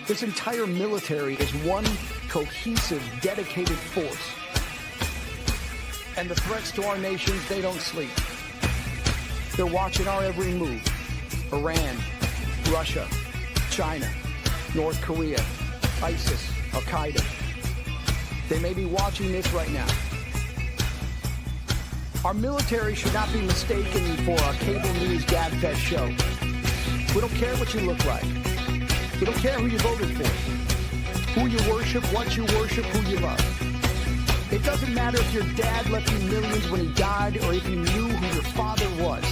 This entire military is one cohesive, dedicated force. And the threats to our nations, they don't sleep. They're watching our every move. Iran, Russia, China, North Korea, ISIS, Al-Qaeda. They may be watching this right now. Our military should not be mistaken for a cable news gabfest show. We don't care what you look like. We don't care who you voted for, who you worship, what you worship, who you love. It doesn't matter if your dad left you millions when he died or if you knew who your father was.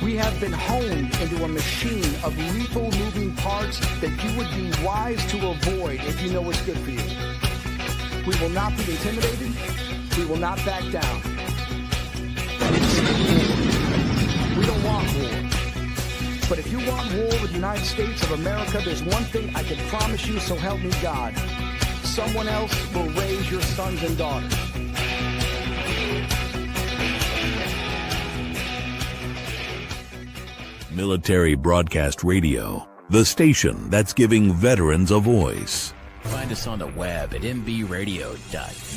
We have been honed into a machine of lethal moving parts that you would be wise to avoid if you know what's good for you. We will not be intimidated. We will not back down. We don't want war. But if you want war with the United States of America, there's one thing I can promise you, so help me God. Someone else will raise your sons and daughters. Military Broadcast Radio, the station that's giving veterans a voice. Find us on the web at mbradio.us.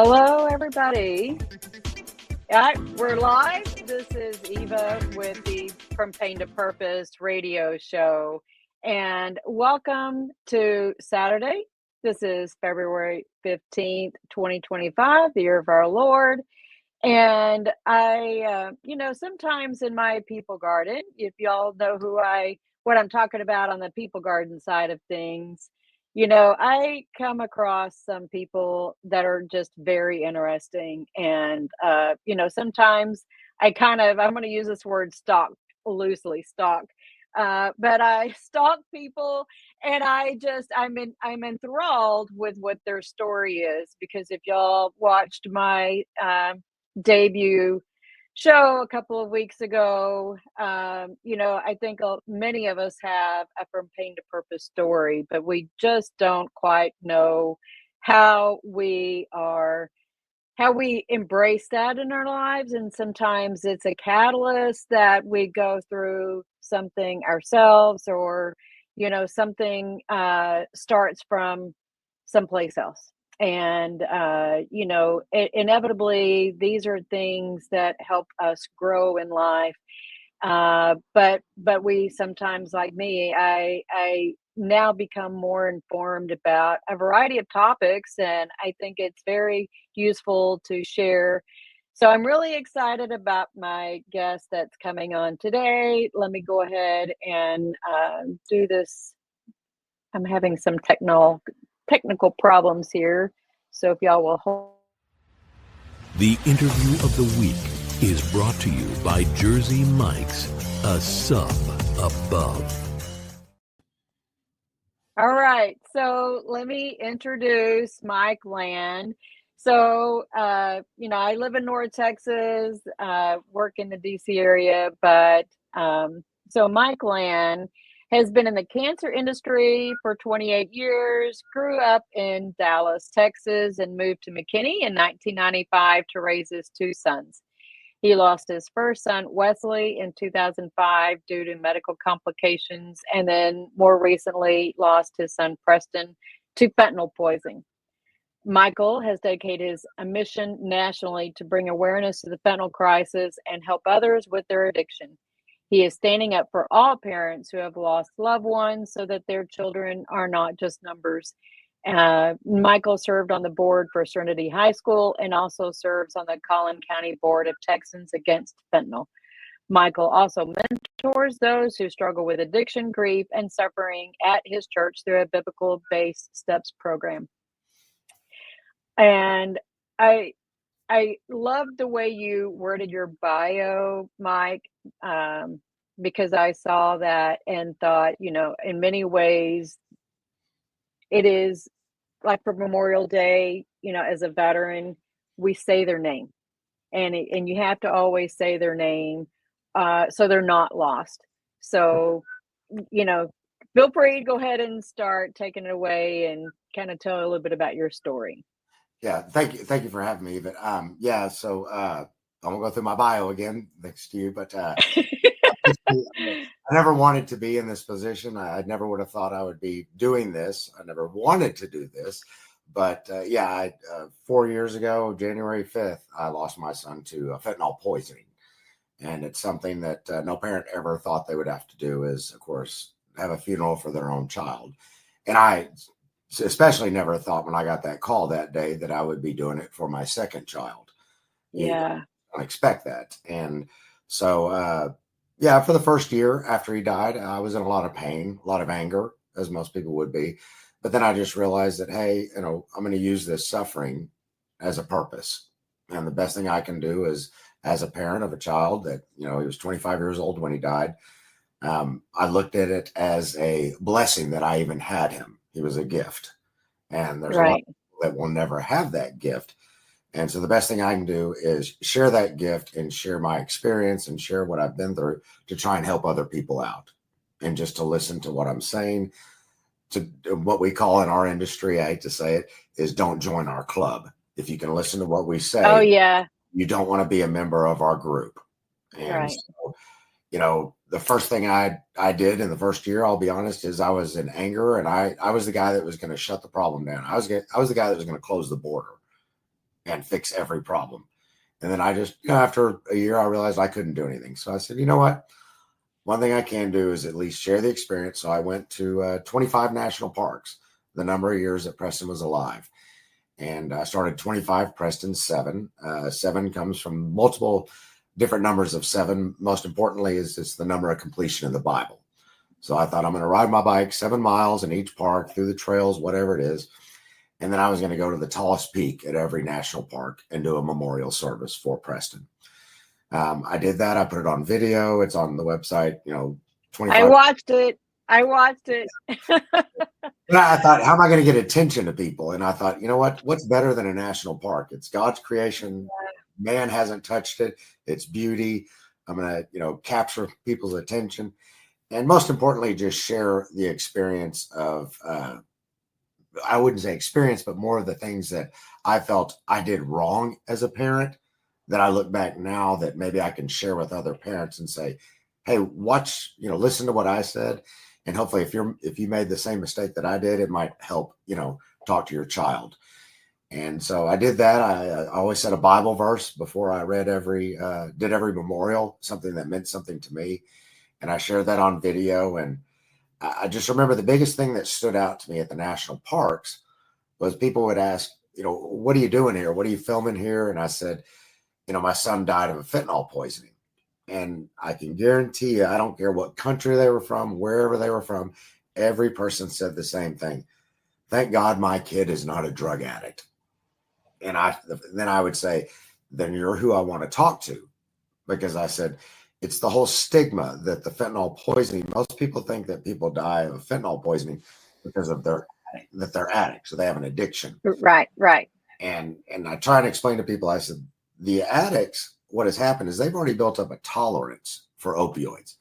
Hello, everybody. We're live. This is Eva with the From Pain to Purpose radio show. And welcome to Saturday. This is February 15th, 2025, the year of our Lord. And I, sometimes in my people garden, if y'all know what I'm talking about on the people garden side of things, I come across some people that are just very interesting. And, sometimes I'm going to use this word stalk loosely, but I stalk people and I'm enthralled with what their story is, because if y'all watched my debut show a couple of weeks ago, I think many of us have a From Pain to Purpose story, but we just don't quite know how we embrace that in our lives. And sometimes it's a catalyst that we go through something ourselves, or something starts from someplace else. And, inevitably, these are things that help us grow in life. But we sometimes, like me, I now become more informed about a variety of topics, and I think it's very useful to share. So I'm really excited about my guest that's coming on today. Let me go ahead and do this. I'm having some technical problems here, so if y'all will hold. The interview of the week is brought to you by Jersey Mike's, a sub above. All right, so let me introduce Mike Land. So, I live in North Texas, work in the DC area, but so Mike Land has been in the cancer industry for 28 years, grew up in Dallas, Texas, and moved to McKinney in 1995 to raise his two sons. He lost his first son, Wesley, in 2005 due to medical complications, and then more recently lost his son, Preston, to fentanyl poisoning. Michael has dedicated his mission nationally to bring awareness to the fentanyl crisis and help others with their addiction. He is standing up for all parents who have lost loved ones so that their children are not just numbers. Michael served on the board for Serenity High School and also serves on the Collin County Board of Texans Against Fentanyl. Michael also mentors those who struggle with addiction, grief, and suffering at his church through a biblical based steps program. And I love the way you worded your bio, Mike, because I saw that and thought, in many ways, it is like for Memorial Day, as a veteran, we say their name, and you have to always say their name, so they're not lost. So, feel free to go ahead and start taking it away and kind of tell a little bit about your story. Yeah, thank you for having me. But so I'm gonna go through my bio again, thanks to you. But I never wanted to be in this position. I never would have thought I would be doing this. I never wanted to do this. But 4 years ago, January 5th, I lost my son to fentanyl poisoning. And it's something that no parent ever thought they would have to do is, of course, have a funeral for their own child. And I especially never thought when I got that call that day that I would be doing it for my second child. Yeah. I don't expect that. And so, for the first year after he died, I was in a lot of pain, a lot of anger, as most people would be. But then I just realized that, hey, I'm going to use this suffering as a purpose. And the best thing I can do is, as a parent of a child that, he was 25 years old when he died, I looked at it as a blessing that I even had him. He was a gift. And there's a lot of people that will never have that gift. And so the best thing I can do is share that gift and share my experience and share what I've been through to try and help other people out. And just to listen to what I'm saying, to what we call in our industry, I hate to say it, is don't join our club. If you can listen to what we say, oh yeah, you don't want to be a member of our group. And so, the first thing I did in the first year, I'll be honest, is I was in anger, and I was the guy that was going to shut the problem down. I was the guy that was going to close the border and fix every problem. And then I just, after a year, I realized I couldn't do anything. So I said, you know what? One thing I can do is at least share the experience. So I went to 25 national parks, the number of years that Preston was alive. And I started 25, Preston 7. 7 comes from multiple different numbers of 7. Most importantly is it's the number of completion in the Bible. So I thought I'm going to ride my bike 7 miles in each park through the trails, whatever it is. And then I was going to go to the tallest peak at every national park and do a memorial service for Preston. I did that. I put it on video. It's on the website, 25. I watched it. And I thought, how am I going to get attention to people? And I thought, what's better than a national park? It's God's creation. Man hasn't touched it. It's beauty. I'm going to, capture people's attention. And most importantly, just share the experience of, I wouldn't say experience, but more of the things that I felt I did wrong as a parent that I look back now that maybe I can share with other parents and say, hey, listen to what I said. And hopefully if you made the same mistake that I did, it might help, talk to your child. And so I did that. I always said a Bible verse before I read did every memorial, something that meant something to me. And I shared that on video. And I just remember the biggest thing that stood out to me at the national parks was people would ask, what are you doing here? What are you filming here? And I said, my son died of a fentanyl poisoning. And I can guarantee you, I don't care what country they were from, wherever they were from, every person said the same thing. Thank God my kid is not a drug addict. And then I would say, then you're who I want to talk to. Because I said, it's the whole stigma that the fentanyl poisoning, most people think that people die of fentanyl poisoning because of they're addicts, so they have an addiction. Right. And I try to explain to people, I said, the addicts, what has happened is they've already built up a tolerance for opioids.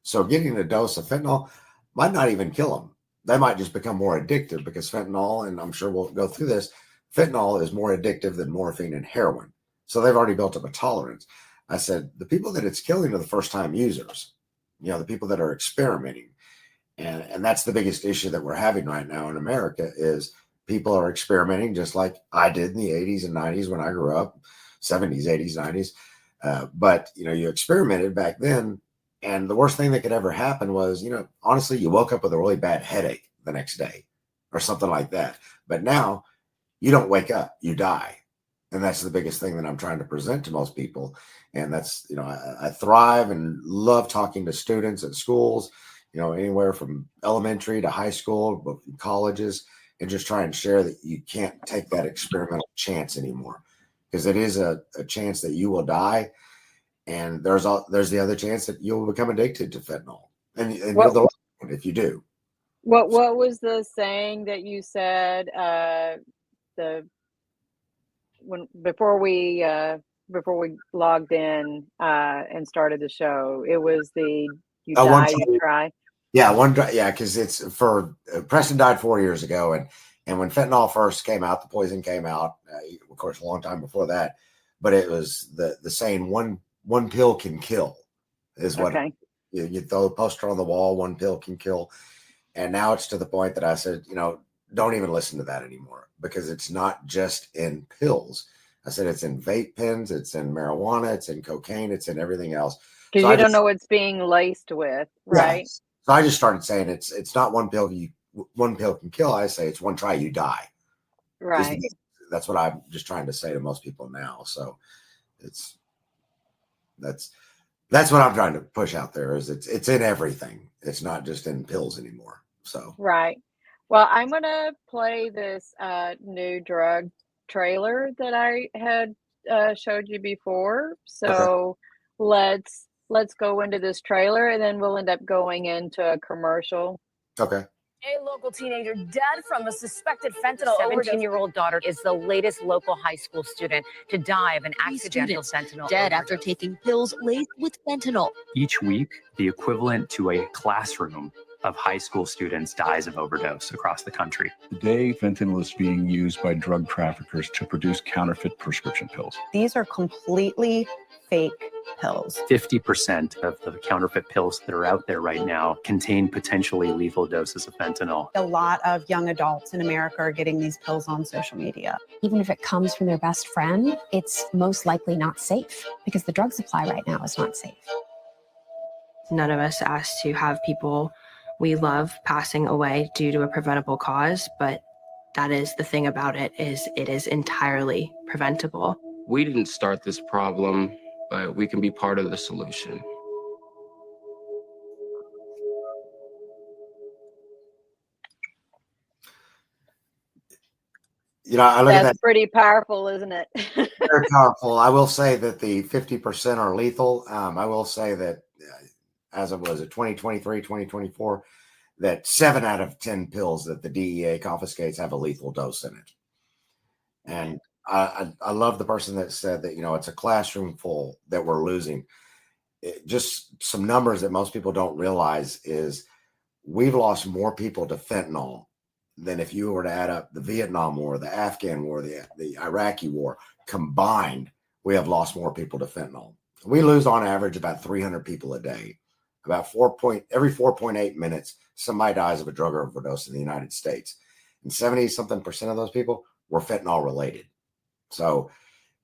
So getting a dose of fentanyl might not even kill them. They might just become more addictive because fentanyl, and I'm sure we'll go through this, fentanyl is more addictive than morphine and heroin. So they've already built up a tolerance. I said, the people that it's killing are the first-time users, the people that are experimenting. And that's the biggest issue that we're having right now in America is people are experimenting just like I did in the 80s and 90s when I grew up, 70s, 80s, 90s. But, you experimented back then And the worst thing that could ever happen was, honestly, you woke up with a really bad headache the next day or something like that. But now you don't wake up, you die. And that's the biggest thing that I'm trying to present to most people. And that's, I thrive and love talking to students at schools, anywhere from elementary to high school, colleges, and just try and share that you can't take that experimental chance anymore, because it is a chance that you will die. And there's the other chance that you'll become addicted to fentanyl, and you're What the last one if you do. what was the saying that you said, the when before we logged in and started the show? It was the you One die, try, you try. yeah, because it's for Preston died 4 years ago, and when fentanyl first came out, the poison came out, of course, a long time before that. But it was the saying, one pill can kill, is what Okay. you throw a poster on the wall, one pill can kill. And now it's to the point that I said, don't even listen to that anymore, because it's not just in pills. I said it's in vape pens, it's in marijuana, it's in cocaine, it's in everything else. Because So you I don't just, know what's being laced with, yeah. right? So I just started saying it's not one pill can kill. I say it's one try you die. Right. That's what I'm just trying to say to most people now. So it's that's what I'm trying to push out there, is it's in everything. It's not just in pills anymore. So Right. Well, I'm gonna play this new drug trailer that I had showed you before. okay. So let's go into this trailer, and then we'll end up going into a commercial. Okay. A local teenager dead from a suspected fentanyl overdose. 17-year-old daughter is the latest local high school student to die of an accidental fentanyl dead overdose. after taking pills laced with fentanyl. Each week, the equivalent to a classroom of high school students dies of overdose across the country. Today, fentanyl is being used by drug traffickers to produce counterfeit prescription pills. These are completely fake pills. 50% of the counterfeit pills that are out there right now contain potentially lethal doses of fentanyl. A lot of young adults in America are getting these pills on social media. Even if it comes from their best friend, it's most likely not safe, because the drug supply right now is not safe. None of us asked to have people we love passing away due to a preventable cause, but that is the thing about it is entirely preventable. We didn't start this problem, but we can be part of the solution. I look at that. That's pretty powerful, isn't it? Very powerful. I will say that the 50% are lethal. I will say that as of 2023, 2024, that 7 out of 10 pills that the DEA confiscates have a lethal dose in it. And I love the person that said that, it's a classroom full that we're losing. Just some numbers that most people don't realize is we've lost more people to fentanyl than if you were to add up the Vietnam War, the Afghan War, the Iraqi War combined. We have lost more people to fentanyl. We lose on average about 300 people a day. About every 4.8 minutes, somebody dies of a drug overdose in the United States. And 70-something% of those people were fentanyl related. So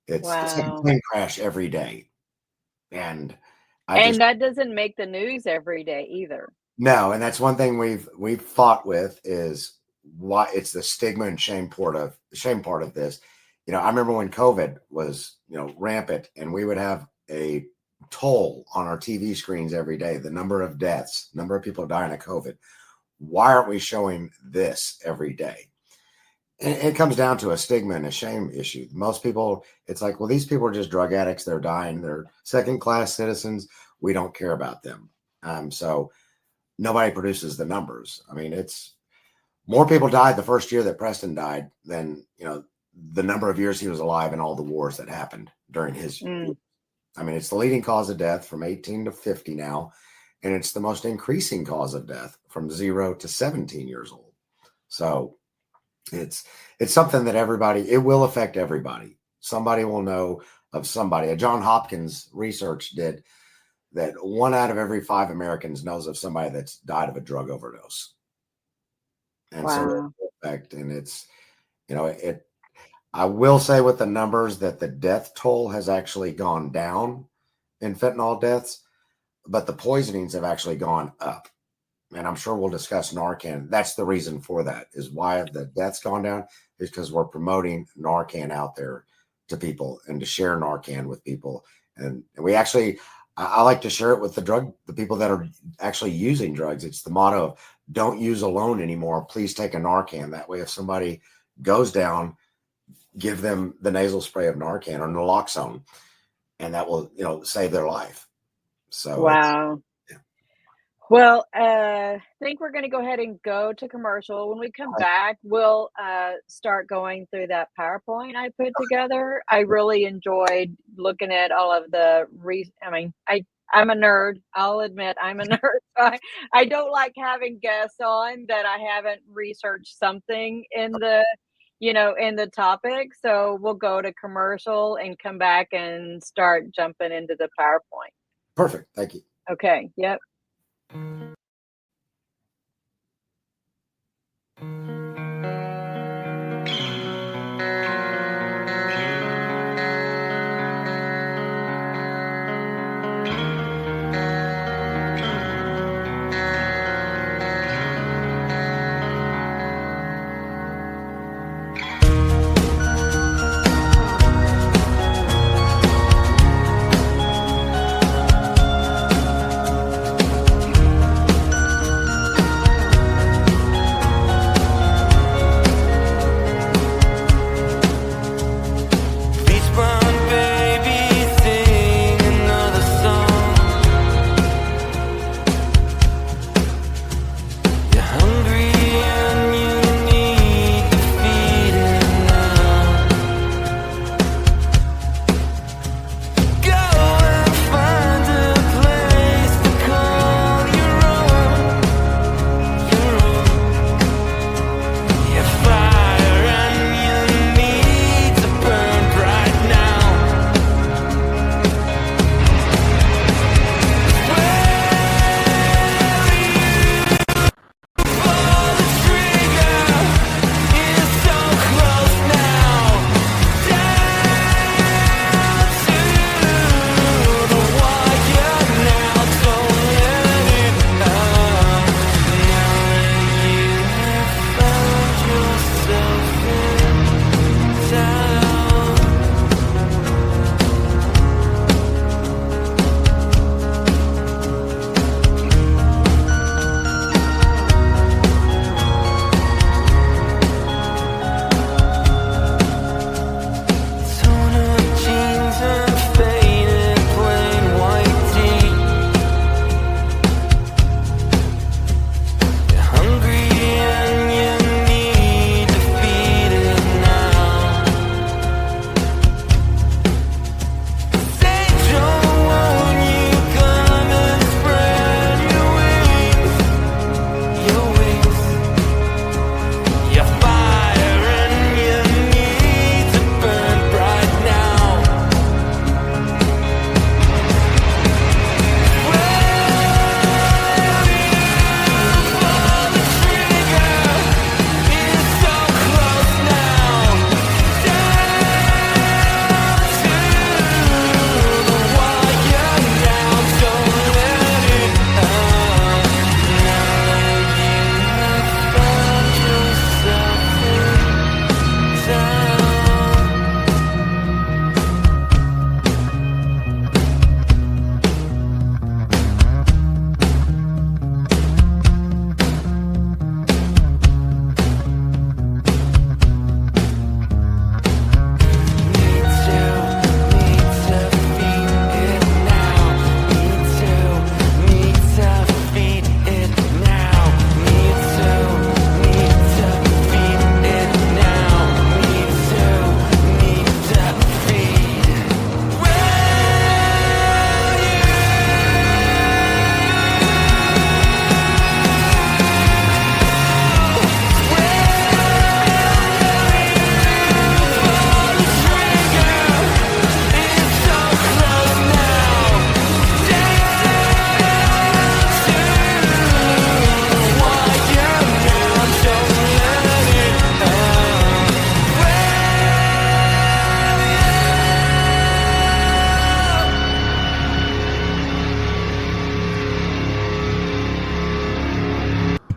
it's like a plane crash every day. And that doesn't make the news every day either. No, and that's one thing we've fought with, is why it's the stigma and shame part of this. I remember when COVID was, rampant, and we would have a toll on our TV screens every day, the number of deaths, number of people dying of COVID. Why aren't we showing this every day? And it comes down to a stigma and a shame issue. Most people, it's like, well, these people are just drug addicts. They're dying. They're second-class citizens. We don't care about them. So nobody produces the numbers. I mean, it's more people died the first year that Preston died than, the number of years he was alive in all the wars that happened during his. I mean, it's the leading cause of death from 18 to 50 now, and it's the most increasing cause of death from 0 to 17 years old. So it's something that it will affect everybody. Somebody will know of somebody. A John Hopkins research did that 1 out of every 5 Americans knows of somebody that's died of a drug overdose. And so effect, and it's, I will say with the numbers that the death toll has actually gone down in fentanyl deaths, but the poisonings have actually gone up. And I'm sure we'll discuss Narcan. That's the reason for that, is why the death's gone down, is because we're promoting Narcan out there to people and to share Narcan with people. And we actually, I like to share it with the people that are actually using drugs. It's the motto of don't use alone anymore. Please take a Narcan. That way, if somebody goes down, give them the nasal spray of Narcan or naloxone, and that will, save their life. So wow. Well, I think we're going to go ahead and go to commercial. When we come back, we'll start going through that PowerPoint I put together. I really enjoyed looking at all of the I'm a nerd. I'll admit I'm a nerd. I don't like having guests on that I haven't researched something in the, in the topic. So we'll go to commercial and come back and start jumping into the PowerPoint. Perfect. Thank you. Okay. Yep.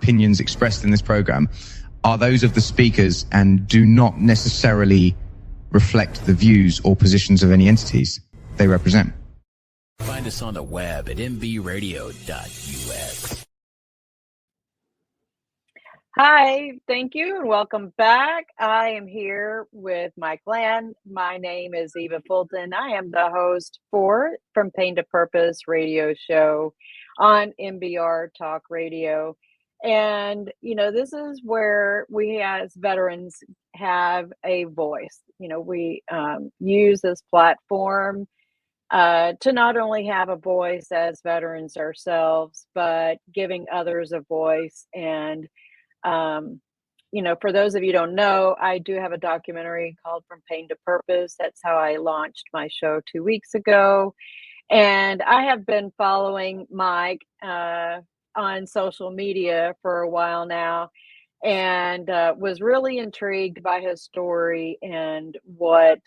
opinions expressed in this program are those of the speakers and do not necessarily reflect the views or positions of any entities they represent. Find us on the web at mbradio.us. Hi, thank you, and welcome back. I am here with Mike Land. My name is Eva Fulton. I am the host for From Pain to Purpose radio show on MBR Talk Radio. And, this is where we as veterans have a voice. We use this platform to not only have a voice as veterans ourselves, but giving others a voice. And for those of you who don't know, I do have a documentary called From Pain to Purpose. That's how I launched my show 2 weeks ago. And I have been following Mike on social media for a while now, and was really intrigued by his story and what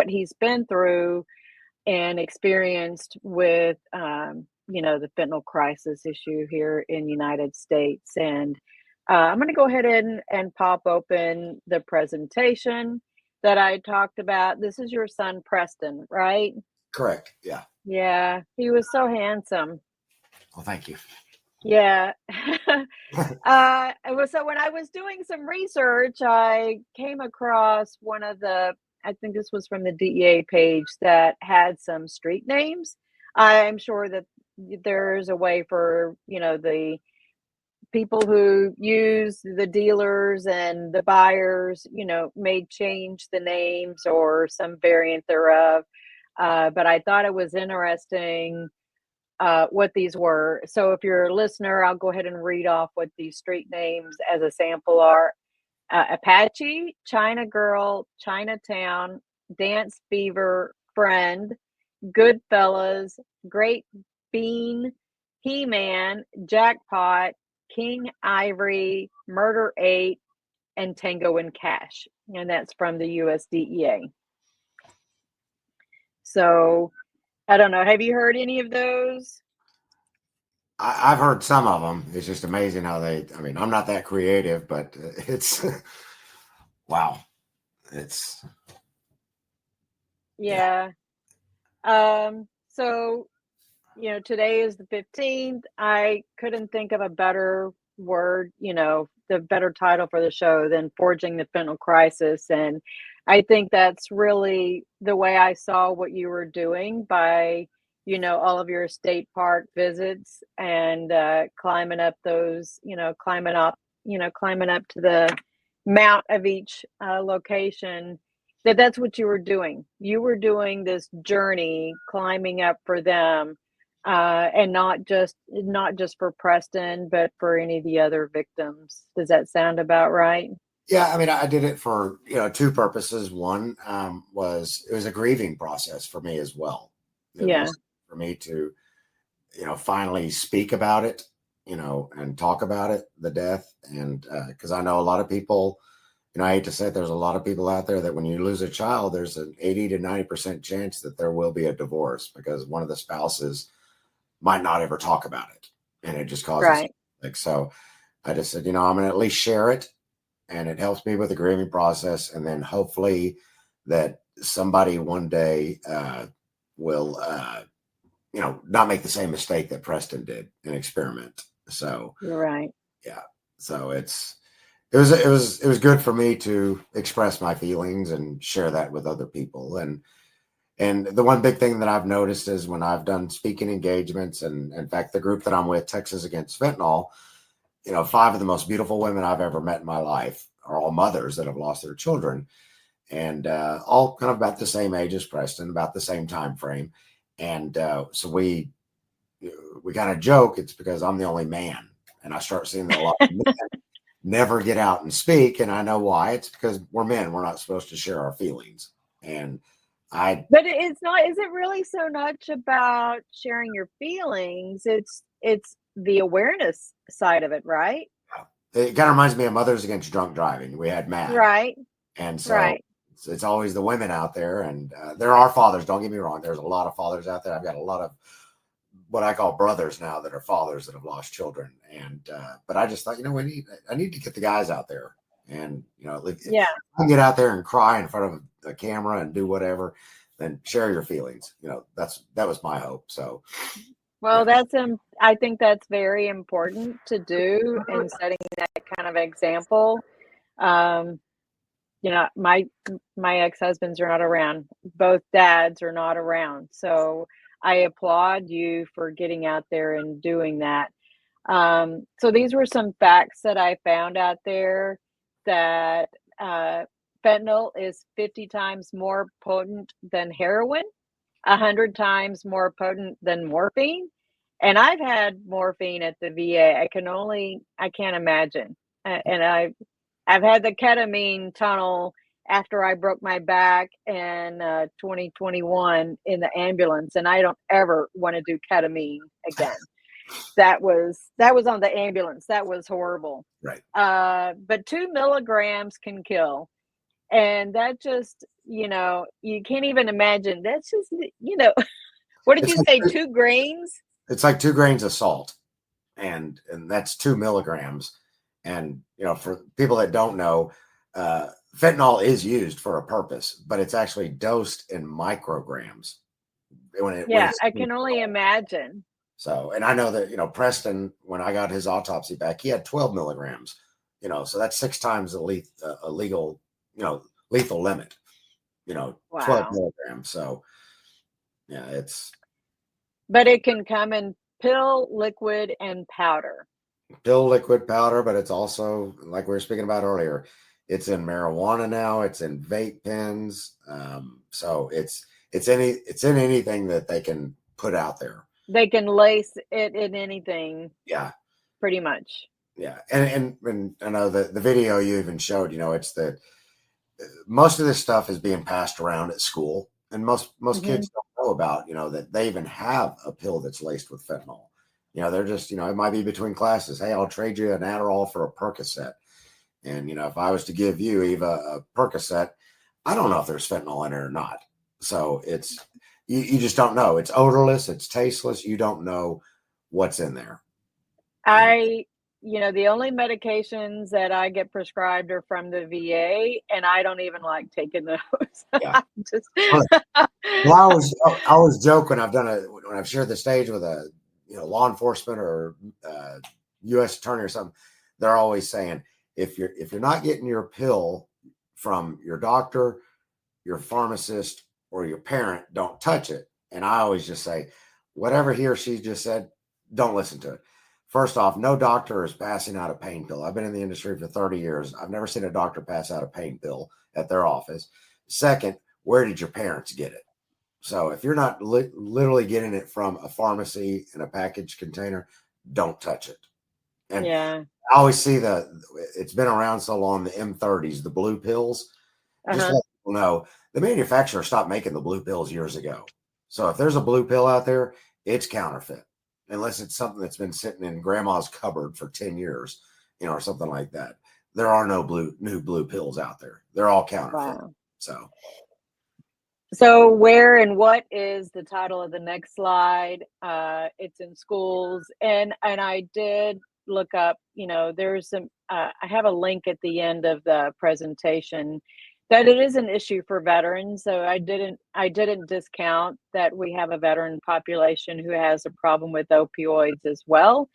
he's been through and experienced with, the fentanyl crisis issue here in the United States. And I'm going to go ahead and pop open the presentation that I talked about. This is your son, Preston, right? Correct. Yeah. Yeah. He was so handsome. Well, thank you. Yeah. So when I was doing some research, I came across I think this was from the DEA page that had some street names. I'm sure that there's a way for, the people who use the dealers and the buyers, may change the names or some variant thereof. But I thought it was interesting what these were. So if you're a listener, I'll go ahead and read off what these street names as a sample are. Apache, China Girl, Chinatown, Dance Fever, Friend, Goodfellas, Great Bean, He-Man, Jackpot, King Ivory, Murder 8, and Tango and Cash. And that's from the USDEA. So I don't know. Have you heard any of those? I've heard some of them. It's just amazing how I'm not that creative, but it's, wow. It's. Yeah. So, today is the 15th. I couldn't think of a better word, the better title for the show than Forging the Fentanyl Crisis. And I think that's really the way I saw what you were doing by, all of your state park visits and climbing up those, climbing up to the mount of each location. That's what you were doing. You were doing this journey, climbing up for them, and not just for Preston, but for any of the other victims. Does that sound about right? Yeah, I did it for two purposes. One was it was a grieving process for me as well. It was for me to finally speak about it, and talk about it, the death, and because I know a lot of people. I hate to say it, there's a lot of people out there that when you lose a child, there's an 80 to 90% chance that there will be a divorce because one of the spouses might not ever talk about it. And it just causes so I just said, I'm going to at least share it. And it helps me with the grieving process. And then hopefully that somebody one day will, not make the same mistake that Preston did and experiment. So you're right. Yeah. So it was good for me to express my feelings and share that with other people. And the one big thing that I've noticed is when I've done speaking engagements, and in fact, the group that I'm with, Texas Against Fentanyl, 5 of the most beautiful women I've ever met in my life are all mothers that have lost their children, and all kind of about the same age as Preston, about the same time frame. And so we kind of joke it's because I'm the only man, and I start seeing that a lot of men never get out and speak, and I know why. It's because we're men. We're not supposed to share our feelings. But it's not. Is it really so much about sharing your feelings? It's the awareness side of it, right? It kind of reminds me of Mothers Against Drunk Driving. We had Matt, right? And so it's always the women out there, and there are fathers. Don't get me wrong. There's a lot of fathers out there. I've got a lot of what I call brothers now that are fathers that have lost children. And but I just thought, I need to get the guys out there, and if I can get out there and cry in front of a camera and do whatever, then share your feelings. That was my hope. So. Well, I think that's very important to do in setting that kind of example. My ex-husbands are not around. Both dads are not around. So I applaud you for getting out there and doing that. So these were some facts that I found out there, that fentanyl is 50 times more potent than heroin, 100 times more potent than morphine. And I've had morphine at the VA. I can't imagine. And I've had the ketamine tunnel after I broke my back in 2021 in the ambulance, and I don't ever want to do ketamine again. That was on the ambulance. That was horrible. Right. But 2 milligrams can kill. And that just, you can't even imagine. That's just, what did you say? 2 grains? It's like 2 grains of salt, and that's 2 milligrams. And, for people that don't know, fentanyl is used for a purpose, but it's actually dosed in micrograms. I can only imagine. So, and I know that, Preston, when I got his autopsy back, he had 12 milligrams, so that's 6 times the legal, lethal limit, 12 milligrams. So, yeah, but it can come in pill, liquid, and powder. Pill, liquid, powder, but it's also, like we were speaking about earlier, it's in marijuana now. It's in vape pens. So it's in anything that they can put out there. They can lace it in anything. Yeah, pretty much. Yeah, and I know the video you even showed. It's that most of this stuff is being passed around at school, and most kids don't know about that they even have a pill that's laced with fentanyl. They're just, it might be between classes. Hey, I'll trade you an Adderall for a Percocet. And, if I was to give you, Eva, a Percocet, I don't know if there's fentanyl in it or not. So you just don't know. It's odorless. It's tasteless. You don't know what's in there. The only medications that I get prescribed are from the VA, and I don't even like taking those. Yeah. Well, I always joke when I've shared the stage with a law enforcement or U.S. attorney or something. They're always saying, if you're not getting your pill from your doctor, your pharmacist, or your parent, don't touch it. And I always just say, whatever he or she just said, don't listen to it. First off, no doctor is passing out a pain pill. I've been in the industry for 30 years. I've never seen a doctor pass out a pain pill at their office. Second, where did your parents get it? So if you're not literally getting it from a pharmacy in a packaged container, don't touch it. And I always see it's been around so long, the M30s, the blue pills. Just let people know, the manufacturer stopped making the blue pills years ago. So if there's a blue pill out there, it's counterfeit, unless it's something that's been sitting in grandma's cupboard for 10 years, or something like that. There are no new blue pills out there. They're all counterfeit. Wow. So where and what is the title of the next slide? It's in schools, and I did look up, there's some, I have a link at the end of the presentation that it is an issue for veterans. So I didn't discount that we have a veteran population who has a problem with opioids as well.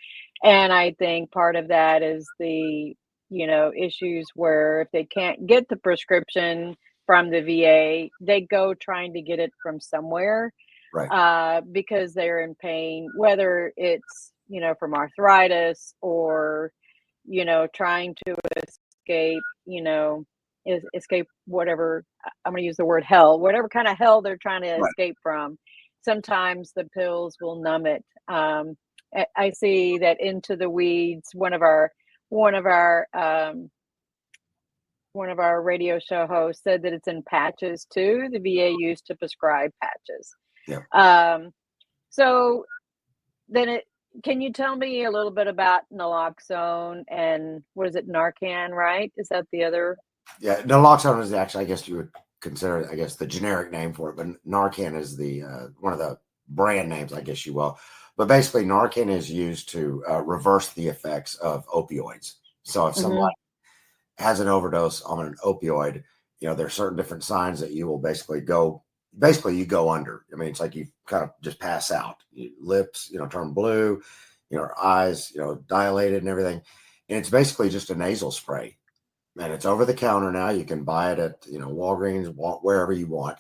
And I think part of that is the, issues where if they can't get the prescription from the VA, they go trying to get it from somewhere, right? Because they're in pain, whether it's, from arthritis or, trying to escape, escape whatever, I'm going to use the word hell, whatever kind of hell they're trying to escape from. Sometimes the pills will numb it. I see that Into the Weeds, one of our radio show hosts said that it's in patches too. The VA used to prescribe patches. Yeah. So then can you tell me a little bit about naloxone and what is it, Narcan, right? Is that the other? Yeah, naloxone is actually, I guess you would consider it, the generic name for it, but Narcan is the one of the brand names, I guess you will. But basically, Narcan is used to reverse the effects of opioids. So if somebody has an overdose on an opioid, there are certain different signs that you will basically you go under. I mean, it's like you kind of just pass out. Your lips, turn blue, eyes, dilated and everything. And it's basically just a nasal spray. And it's over the counter now. You can buy it at, Walgreens, wherever you want.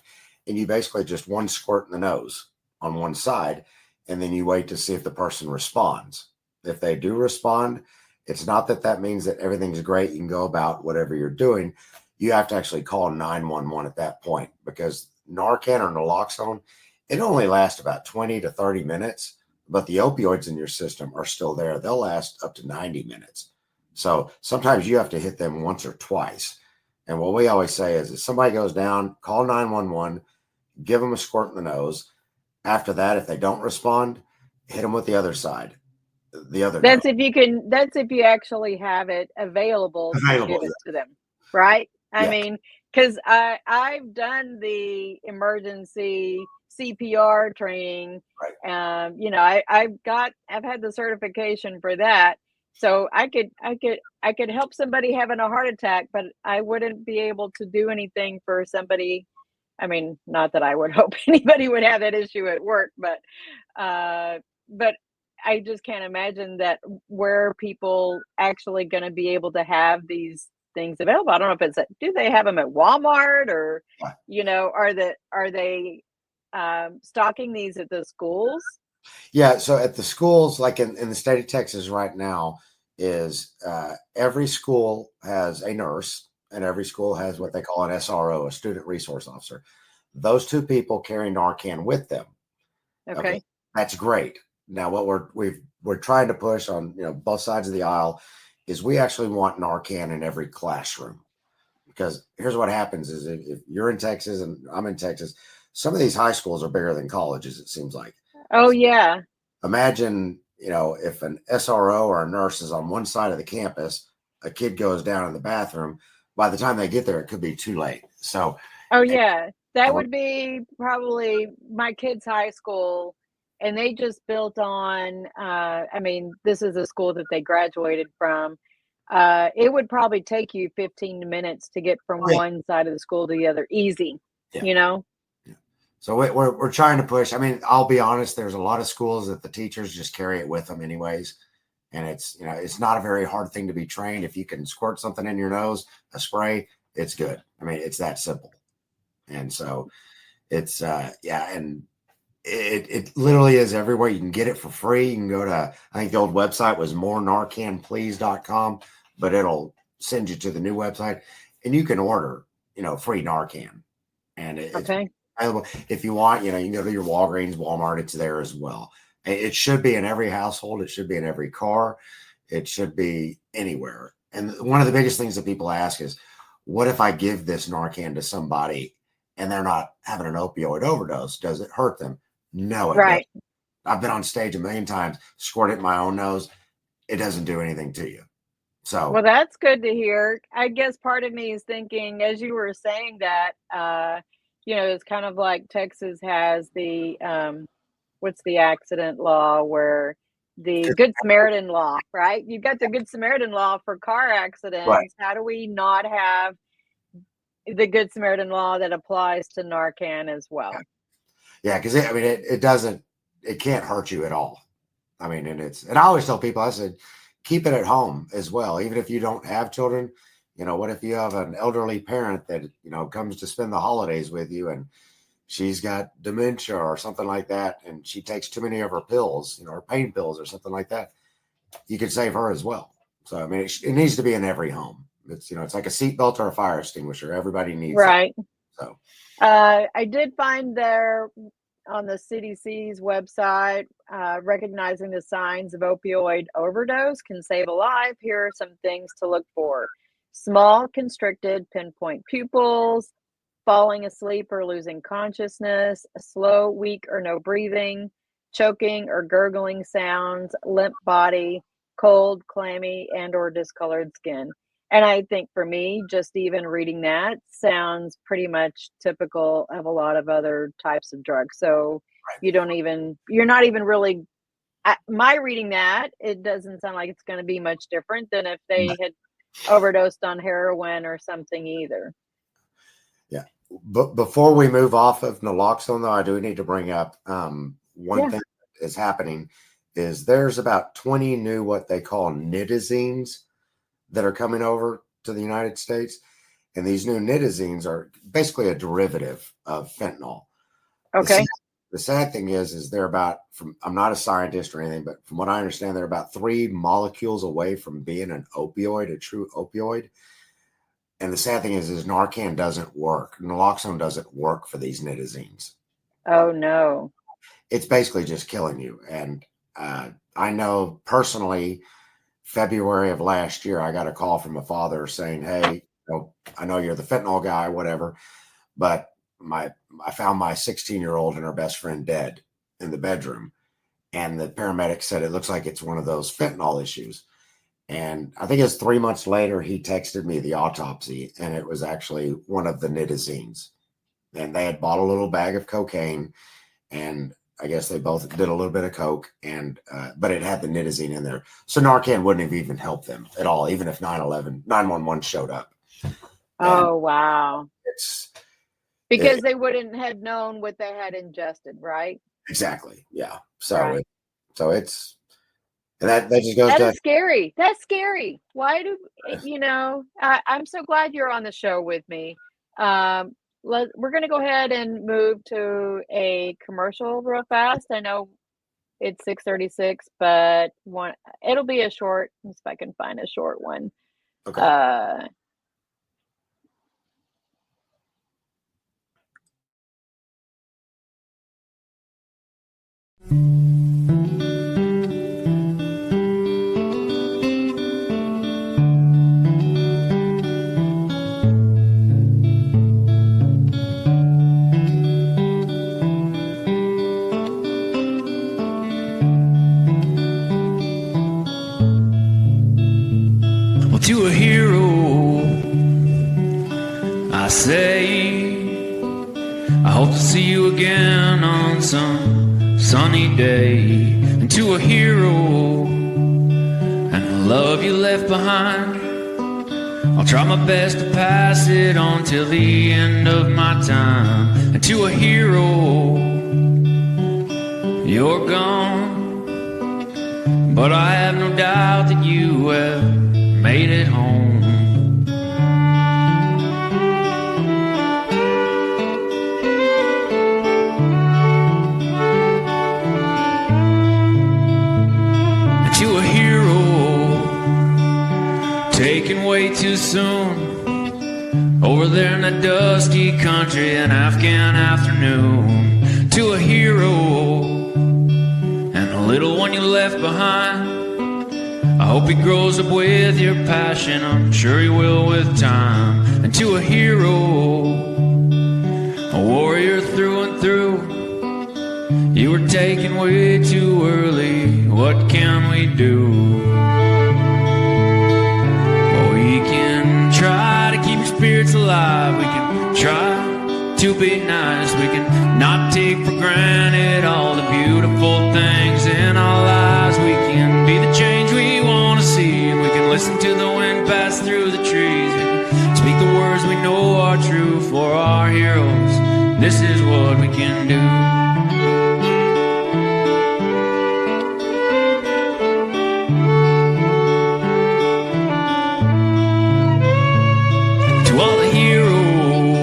And you basically just one squirt in the nose on one side, and then you wait to see if the person responds. If they do respond, it's not that means that everything's great. You can go about whatever you're doing. You have to actually call 911 at that point, because Narcan or naloxone, it only lasts about 20 to 30 minutes, but the opioids in your system are still there. They'll last up to 90 minutes. So sometimes you have to hit them once or twice. And what we always say is if somebody goes down, call 911, give them a squirt in the nose. After that, if they don't respond, hit them with the other side. That's if you actually have it available to give it to them, right? I mean, because I've done the emergency CPR training. I've had the certification for that, so I could help somebody having a heart attack, but I wouldn't be able to do anything for somebody. I mean, not that I would hope anybody would have that issue at work, but I just can't imagine that where people actually going to be able to have these things available. I don't know if do they have them at Walmart or, are they stocking these at the schools? Yeah. So at the schools, like in the state of Texas right now, is every school has a nurse and every school has what they call an SRO, a student resource officer. Those two people carry Narcan with them. Okay. That's great. Now, what we're trying to push on, both sides of the aisle is we actually want Narcan in every classroom, because here's what happens is if you're in Texas and I'm in Texas, some of these high schools are bigger than colleges, it seems like. Oh, yeah. Imagine, if an SRO or a nurse is on one side of the campus, a kid goes down in the bathroom. By the time they get there, it could be too late. So, oh, yeah, that would be probably my kid's high school. And they just built on, this is a school that they graduated from. It would probably take you 15 minutes to get from one side of the school to the other. Easy, So we're trying to push. I mean, I'll be honest, there's a lot of schools that the teachers just carry it with them anyways. And it's not a very hard thing to be trained. If you can squirt something in your nose, a spray, it's good. I mean, it's that simple. And so it's, and it literally is everywhere. You can get it for free. You can go to, I think the old website was morenarcanplease.com, but it'll send you to the new website and you can order, free Narcan. And it's available. If you want, you can go to your Walgreens, Walmart, it's there as well. It should be in every household. It should be in every car. It should be anywhere. And one of the biggest things that people ask is, what if I give this Narcan to somebody and they're not having an opioid overdose? Does it hurt them? No, it doesn't. I've been on stage a million times, squirt it in my own nose. It doesn't do anything to you. So, well, that's good to hear. I guess part of me is thinking, as you were saying that, it's kind of like Texas has the, what's the accident law where the Good Samaritan law, right? You've got the Good Samaritan law for car accidents. Right. How do we not have the Good Samaritan law that applies to Narcan as well? Yeah, because it can't hurt you at all. I mean, and I always tell people, I said, keep it at home as well. Even if you don't have children, what if you have an elderly parent that, comes to spend the holidays with you and she's got dementia or something like that, and she takes too many of her pills, her pain pills or something like that, you could save her as well. So, I mean, it needs to be in every home. It's, it's like a seatbelt or a fire extinguisher. Everybody needs it. So, I did find there on the CDC's website, recognizing the signs of opioid overdose can save a life. Here are some things to look for: small, constricted, pinpoint pupils, falling asleep or losing consciousness, slow, weak, or no breathing, choking or gurgling sounds, limp body, cold, clammy, and or discolored skin. And I think for me, just even reading that sounds pretty much typical of a lot of other types of drugs. So you're not even really my reading that, it doesn't sound like it's going to be much different than if they had overdosed on heroin or something either. Yeah. But before we move off of naloxone, though, I do need to bring up one thing that is happening is there's about 20 new what they call nitazines that are coming over to the United States. And these new nitazines are basically a derivative of fentanyl. Okay. The sad thing is they're about, I'm not a scientist or anything, but from what I understand, they're about 3 molecules away from being an opioid, a true opioid. And the sad thing is Narcan doesn't work. Naloxone doesn't work for these nitazines. Oh, no. It's basically just killing you. And I know personally, February of last year, I got a call from a father saying, hey, I know you're the fentanyl guy, whatever, but I found my 16-year-old and her best friend dead in the bedroom. And the paramedic said, it looks like it's one of those fentanyl issues. And I think it's 3 months later, he texted me the autopsy, and it was actually one of the nitazines. And they had bought a little bag of cocaine, and I guess they both did a little bit of coke, and but it had the nitazine in there. So Narcan wouldn't have even helped them at all, even if 911 showed up. Oh, wow. Because they wouldn't have known what they had ingested, right? Exactly. Yeah. So, it's, and that just goes That is scary. That's scary. Why do, I'm so glad you're on the show with me. We're going to go ahead and move to a commercial real fast. I know it's 6:36, but it'll be a short, if I can find a short one. Okay. To a hero, I say, I hope to see you again on some sunny day. And to a hero, and the love you left behind, I'll try my best to pass it on till the end of my time. And to a hero, you're gone, but I have no doubt that you have made it home. And to a hero taken way too soon over there in that dusty country, an Afghan afternoon. To a hero and the little one you left behind, I hope he grows up with your passion, I'm sure he will with time. And to a hero, a warrior through and through, you were taken way too early, what can we do? Well, we can try to keep your spirits alive, we can try to be nice, we can not take for granted all the beautiful things in our lives. We can be the change we want to see, and we can listen to the wind pass through the trees. We can speak the words we know are true for our heroes. This is what we can do. To all the heroes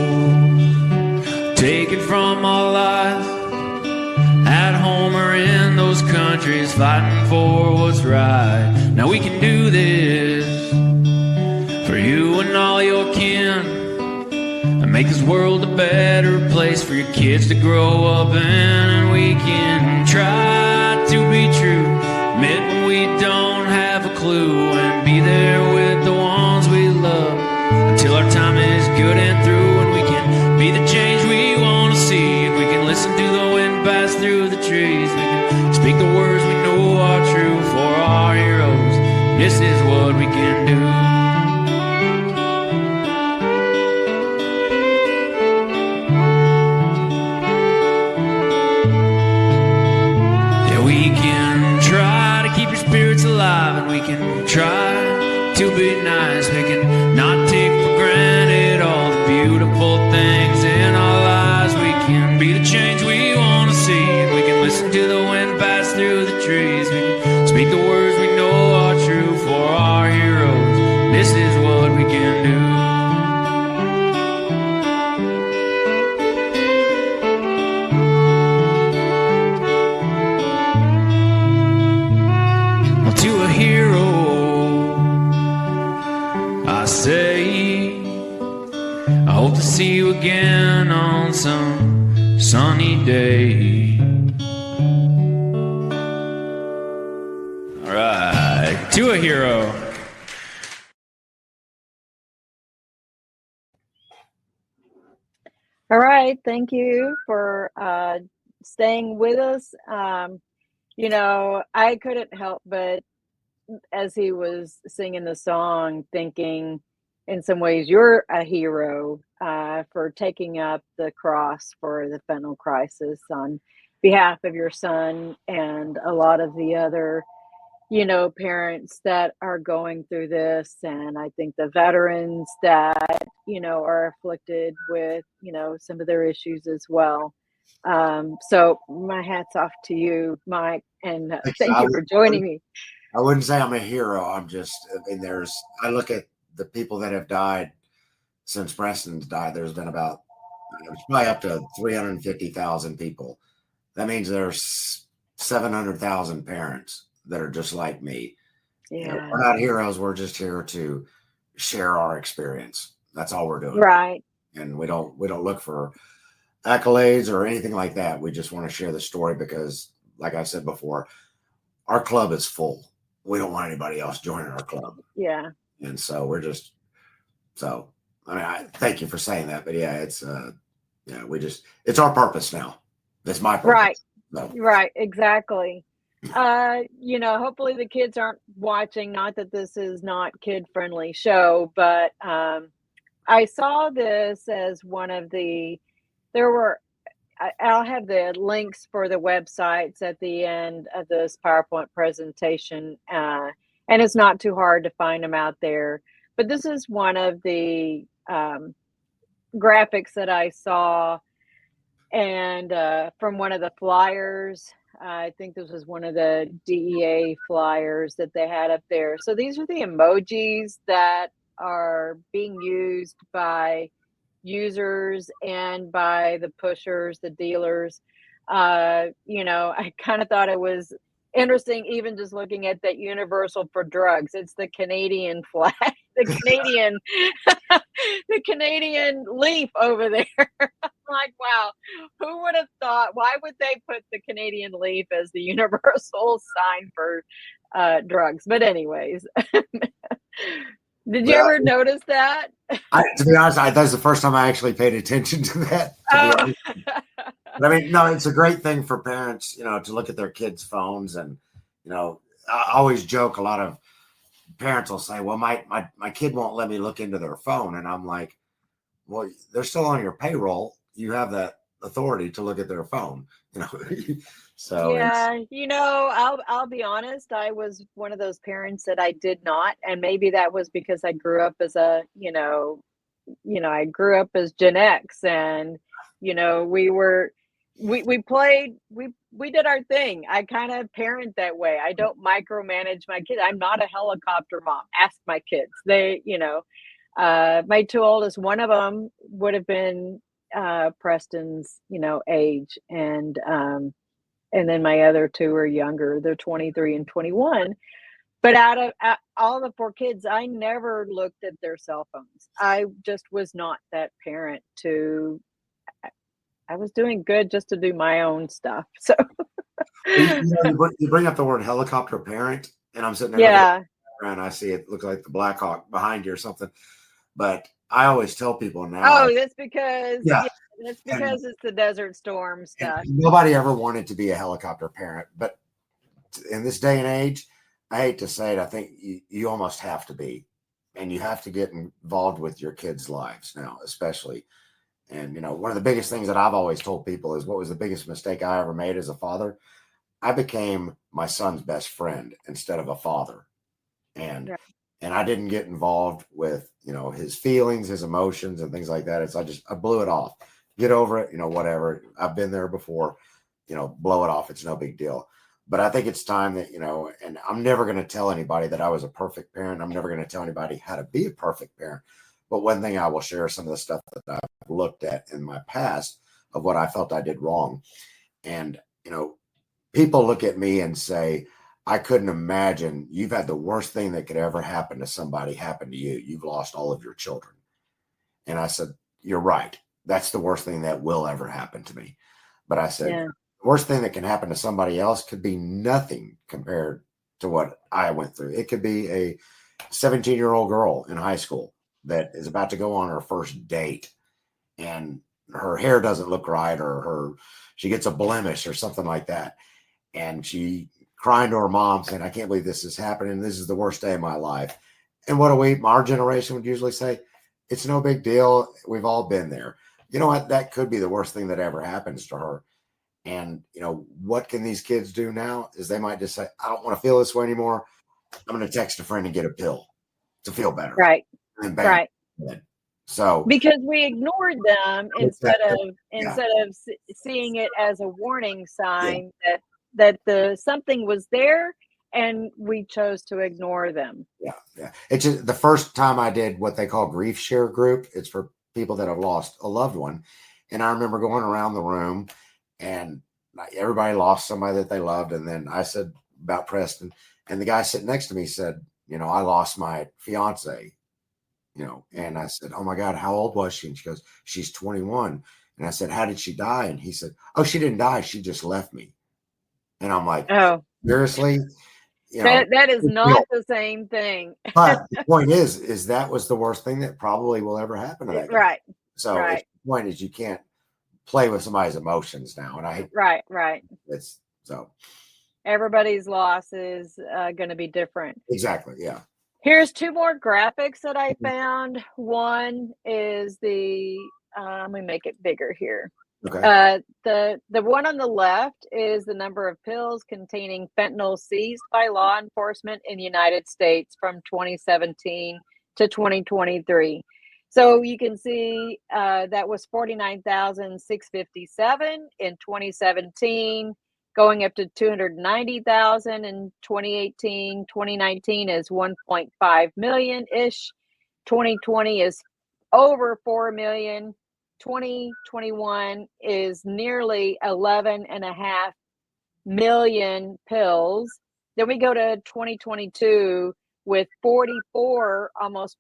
taken from our lives, at home or in those countries, fighting for what's right. Now we can do this for you and all your kin, and make this world a better place for your kids to grow up in. And we can try to be true, admit when we don't have a clue, and be there with the ones we love until our time is good and through. And we can be the change we want to see, and we can listen to the wind pass through the trees. We can speak the words we know are true for our heroes. This is what we can do. Yeah, we can try to be nice. We can not take for granted all the beautiful things in our lives. We can be the change we want to see, and we can listen to the wind pass through the trees. We can speak the words we know are true for our heroes. This is what we can do. To a hero, I say, I hope to see you again on some sunny day. All right, to a hero. All right, thank you for staying with us. You know, I couldn't help but, as he was singing the song, thinking in some ways you're a hero for taking up the cross for the fentanyl crisis on behalf of your son and a lot of the other, you know, parents that are going through this. And I think the veterans that, you know, are afflicted with, you know, some of their issues as well. So my hat's off to you, Mike, and thank you for joining me. I wouldn't say I'm a hero. I'm just, I mean, I look at the people that have died since Preston's died. There's been about, it's probably up to 350,000 people. That means there's 700,000 parents that are just like me. Yeah. You know, we're not heroes. We're just here to share our experience. That's all we're doing. Right. And we don't look for accolades or anything like that. We just want to share the story because, like I said before, our club is full. We don't want anybody else joining our club. Yeah. And so we're just, so, I mean, I thank you for saying that, but yeah, it's, yeah, it's our purpose now. It's my purpose. Right. So. Right. Exactly. You know, hopefully the kids aren't watching, not that this is not kid friendly show, but, I saw this as one of I'll have the links for the websites at the end of this PowerPoint presentation, and it's not too hard to find them out there. But this is one of the graphics that I saw, and from one of the flyers. I think this was one of the DEA flyers that they had up there. So these are the emojis that are being used by users and by the pushers, the dealers. You know, I kind of thought it was interesting, even just looking at that universal for drugs. It's the Canadian flag, the Canadian, the Canadian leaf over there. I'm like, wow, who would have thought? Why would they put the Canadian leaf as the universal sign for drugs? But anyways. Did you ever notice that? To be honest, that's the first time I actually paid attention to that. But I mean, no, it's a great thing for parents, you know, to look at their kids' phones. And, you know, I always joke, a lot of parents will say, well, my kid won't let me look into their phone. And I'm like, well, they're still on your payroll. You have that authority to look at their phone, you know. So yeah, you know, I'll be honest. I was one of those parents that I did not, and maybe that was because I grew up as I grew up as Gen X, and you know, we played, we did our thing. I kind of parent that way. I don't micromanage my kids. I'm not a helicopter mom. Ask my kids. They, you know, my two oldest, one of them would have been Preston's, you know, age, and then my other two are younger. They're 23 and 21. But out of all the four kids, I never looked at their cell phones. I just was not that parent I was doing good just to do my own stuff. So you bring up the word helicopter parent, and I'm sitting there. Yeah. And I see it looks like the Black Hawk behind you or something. But I always tell people now. Oh, that's because it's the Desert Storm stuff. Nobody ever wanted to be a helicopter parent, but in this day and age, I hate to say it, I think you almost have to be, and you have to get involved with your kids' lives now, especially. And you know, one of the biggest things that I've always told people is, what was the biggest mistake I ever made as a father? I became my son's best friend instead of a father. And And I didn't get involved with, his feelings, his emotions and things like that. I blew it off. Get over it, whatever. I've been there before, blow it off. It's no big deal. But I think it's time that, and I'm never going to tell anybody that I was a perfect parent. I'm never going to tell anybody how to be a perfect parent. But one thing I will share some of the stuff that I've looked at in my past of what I felt I did wrong. And, people look at me and say, I couldn't imagine you've had the worst thing that could ever happen to somebody happen to you. You've lost all of your children. And I said, you're right. That's the worst thing that will ever happen to me. But I said, the worst thing that can happen to somebody else could be nothing compared to what I went through. It could be a 17-year-old girl in high school that is about to go on her first date and her hair doesn't look right, or she gets a blemish or something like that. And she crying to her mom saying, I can't believe this is happening. This is the worst day of my life. And what our generation would usually say, it's no big deal. We've all been there. You know what? That could be the worst thing that ever happens to her. And, what can these kids do now is they might just say, I don't want to feel this way anymore. I'm going to text a friend and get a pill to feel better. Right. And bam, Right. So because we ignored them instead of seeing it as a warning sign that the something was there, and we chose to ignore them. Yeah. It's just the first time I did what they call grief share group. It's for people that have lost a loved one. And I remember going around the room and everybody lost somebody that they loved. And then I said about Preston, and the guy sitting next to me said, I lost my fiance, and I said, oh my God, how old was she? And she goes, she's 21. And I said, how did she die? And he said, oh, she didn't die. She just left me. And I'm like, oh, seriously? That is not the same thing. But the point is that was the worst thing that probably will ever happen to that guy. Right. So the point is you can't play with somebody's emotions now. And I right. It's so everybody's loss is going to be different. Exactly. Yeah. Here's two more graphics that I found. One is let me make it bigger here. Okay. The one on the left is the number of pills containing fentanyl seized by law enforcement in the United States from 2017 to 2023. So you can see that was 49,657 in 2017, going up to 290,000 in 2018. 2019 is 1.5 million-ish. 2020 is over 4 million. 2021 is nearly 11.5 million pills. Then we go to 2022 with almost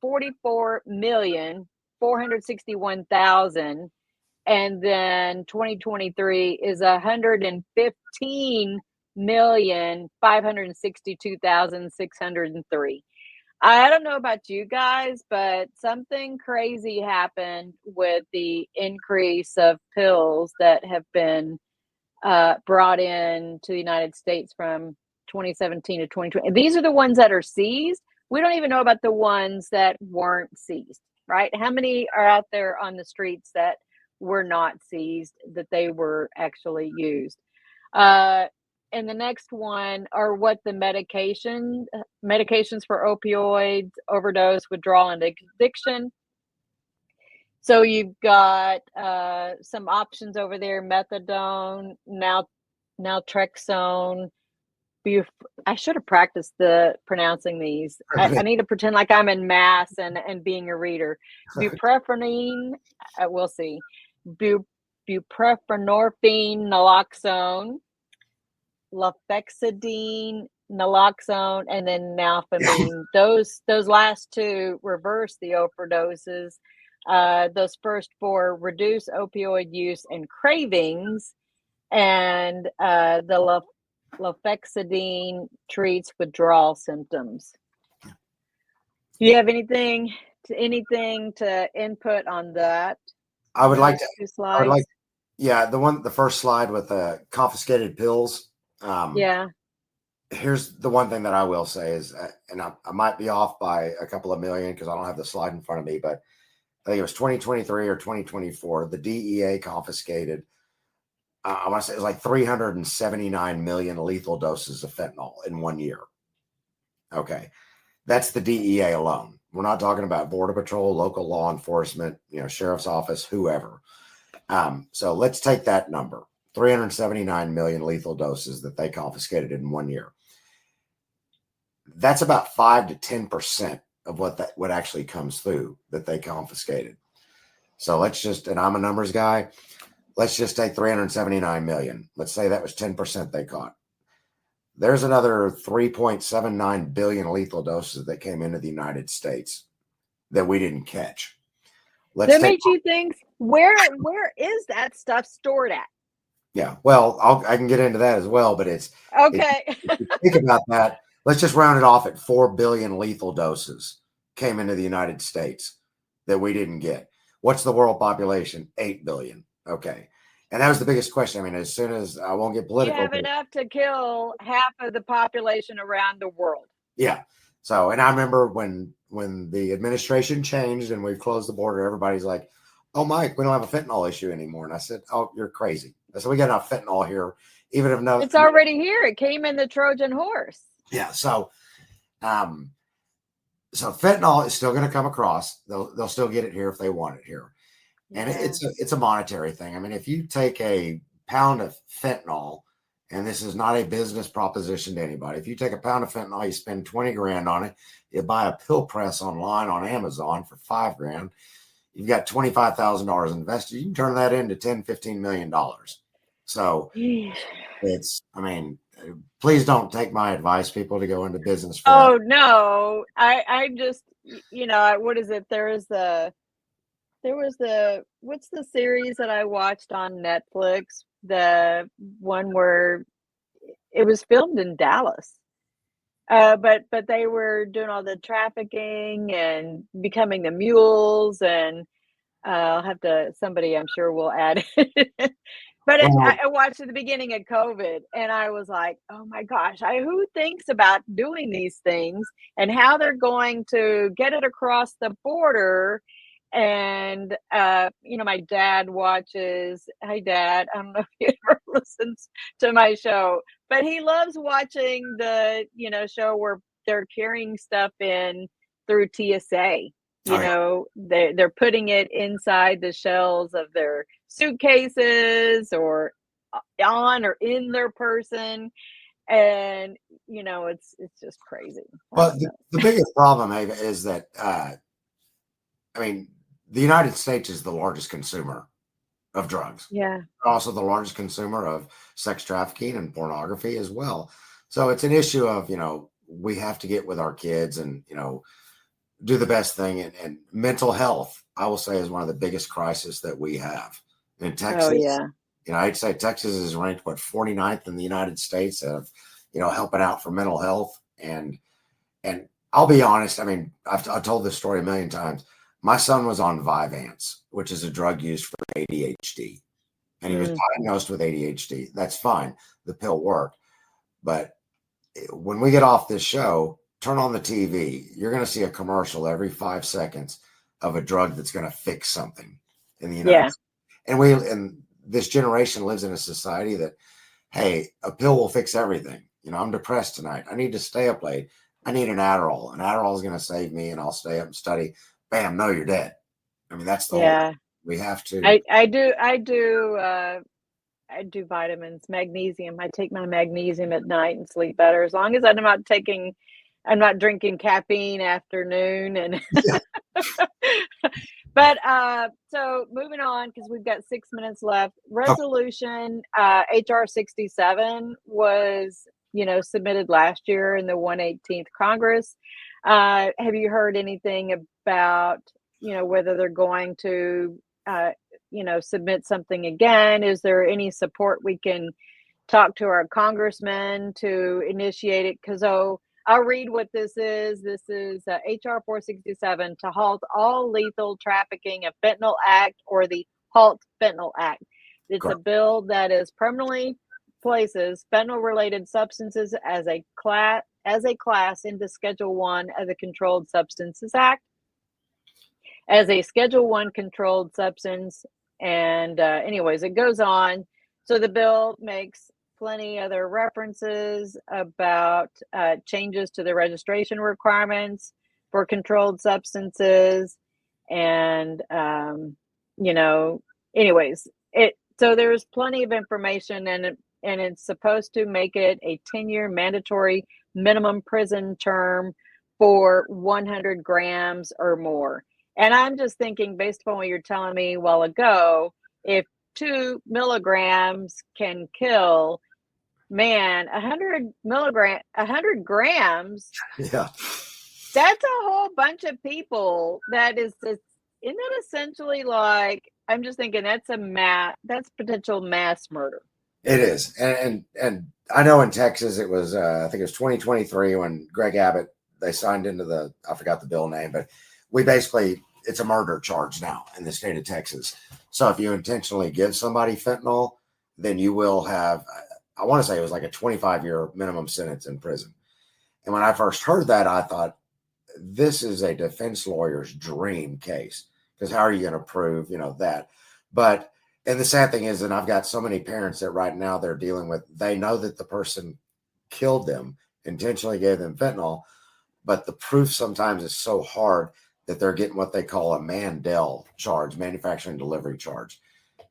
44,461,000. And then 2023 is 115,562,603. I don't know about you guys, but something crazy happened with the increase of pills that have been brought in to the United States from 2017 to 2020. These are the ones that are seized. We don't even know about the ones that weren't seized, right? How many are out there on the streets that were not seized, that they were actually used? And the next one are what the medications for opioids, overdose, withdrawal, and addiction. So you've got some options over there: methadone, naltrexone. I should have practiced pronouncing these. I need to pretend like I'm in mass and being a reader. Buprenorphine, we'll see. Buprenorphine, naloxone, lofexidine, naloxone, and then nalphamine. Those last two reverse the overdoses. Those first four reduce opioid use and cravings, and the lofexidine treats withdrawal symptoms. Do you have anything to input on that? I would like to. The first slide with the confiscated pills. Here's the one thing that I will say is, and I might be off by a couple of million because I don't have the slide in front of me, but I think it was 2023 or 2024. The DEA confiscated, I want to say it was like 379 million lethal doses of fentanyl in 1 year. Okay. That's the DEA alone. We're not talking about Border Patrol, local law enforcement, sheriff's office, whoever. So let's take that number, 379 million lethal doses that they confiscated in 1 year. That's about 5 to 10% of what actually comes through that they confiscated. So let's just, and I'm a numbers guy, let's just take 379 million. Let's say that was 10% they caught. There's another 3.79 billion lethal doses that came into the United States that we didn't catch. That made you think, where is that stuff stored at? Yeah, well, I can get into that as well, but it's okay. Think about that. Let's just round it off at 4 billion lethal doses came into the United States that we didn't get. What's the world population? 8 billion. Okay. And that was the biggest question. I mean, as soon as I won't get political. You have enough to kill half of the population around the world. Yeah. So, and I remember when the administration changed and we've closed the border, everybody's like, oh, Mike, we don't have a fentanyl issue anymore. And I said, oh, you're crazy. I said, we got enough fentanyl here, even if no. It's already here. It came in the Trojan horse. Yeah. So, so fentanyl is still going to come across. They'll still get it here if they want it here. And it's a monetary thing. I mean, if you take a pound of fentanyl, and this is not a business proposition to anybody, if you take a pound of fentanyl, you spend 20 grand on it, you buy a pill press online on Amazon for $5,000, you've got $25,000 invested, you can turn that into $10-15 million. So it's, I mean, please don't take my advice, people, to go into business. Oh, no. I just, what is it? What's the series that I watched on Netflix? The one where it was filmed in Dallas. But they were doing all the trafficking and becoming the mules, and I'll have to, somebody I'm sure will add it. But I watched at the beginning of COVID, and I was like, oh my gosh, who thinks about doing these things and how they're going to get it across the border? And, my dad watches, hi, Dad, I don't know if he ever listens to my show, but he loves watching the, show where they're carrying stuff in through TSA. They're putting it inside the shells of their suitcases or on or in their person. And, it's just crazy. Well, the biggest problem, Ava, is that, the United States is the largest consumer of drugs. Yeah. Also the largest consumer of sex trafficking and pornography as well. So it's an issue of, we have to get with our kids and, do the best thing. And mental health, I will say, is one of the biggest crises that we have in Texas. Oh, yeah. I'd say Texas is ranked, 49th in the United States of, helping out for mental health. And I'll be honest. I mean, I've told this story a million times. My son was on Vyvanse, which is a drug used for ADHD, and he was diagnosed with ADHD. That's fine. The pill worked. But when we get off this show, turn on the TV, you're going to see a commercial every 5 seconds of a drug that's going to fix something in the United States. And this generation lives in a society that, hey, a pill will fix everything. I'm depressed tonight. I need to stay up late. I need an Adderall. An Adderall is going to save me, and I'll stay up and study. Bam, no, you're dead. I mean, that's the whole thing. We have to. I do vitamins, magnesium. I take my magnesium at night and sleep better, as long as I'm not drinking caffeine afternoon. And but so moving on, because we've got 6 minutes left. Resolution HR 67 was submitted last year in the 118th Congress. Have you heard anything about, whether they're going to, submit something again? Is there any support we can talk to our congressman to initiate it? Because, I'll read what this is. This is HR 467 to halt all lethal trafficking of fentanyl act, or the Halt Fentanyl Act. It's a bill that is permanently places fentanyl-related substances as a class into Schedule 1 of the Controlled Substances Act as a Schedule 1 controlled substance. And anyways, it goes on. So the bill makes plenty other references about changes to the registration requirements for controlled substances, and anyways, so there's plenty of information, and it's supposed to make it a 10-year mandatory minimum prison term for 100 grams or more. And I'm just thinking, based upon what you're telling me a while ago, if 2 milligrams can kill, man, 100 grams, Yeah. that's a whole bunch of people. Isn't that essentially like, I'm just thinking that's potential mass murder. It is. And I know in Texas, it was, I think it was 2023 when Greg Abbott, they signed into I forgot the bill name, but it's a murder charge now in the state of Texas. So if you intentionally give somebody fentanyl, then you will have, I want to say it was like a 25-year minimum sentence in prison. And when I first heard that, I thought, this is a defense lawyer's dream case, because how are you going to prove, that? But, and the sad thing is, and I've got so many parents that right now they're dealing with, they know that the person killed them, intentionally gave them fentanyl, but the proof sometimes is so hard that they're getting what they call a Mandel charge, manufacturing delivery charge.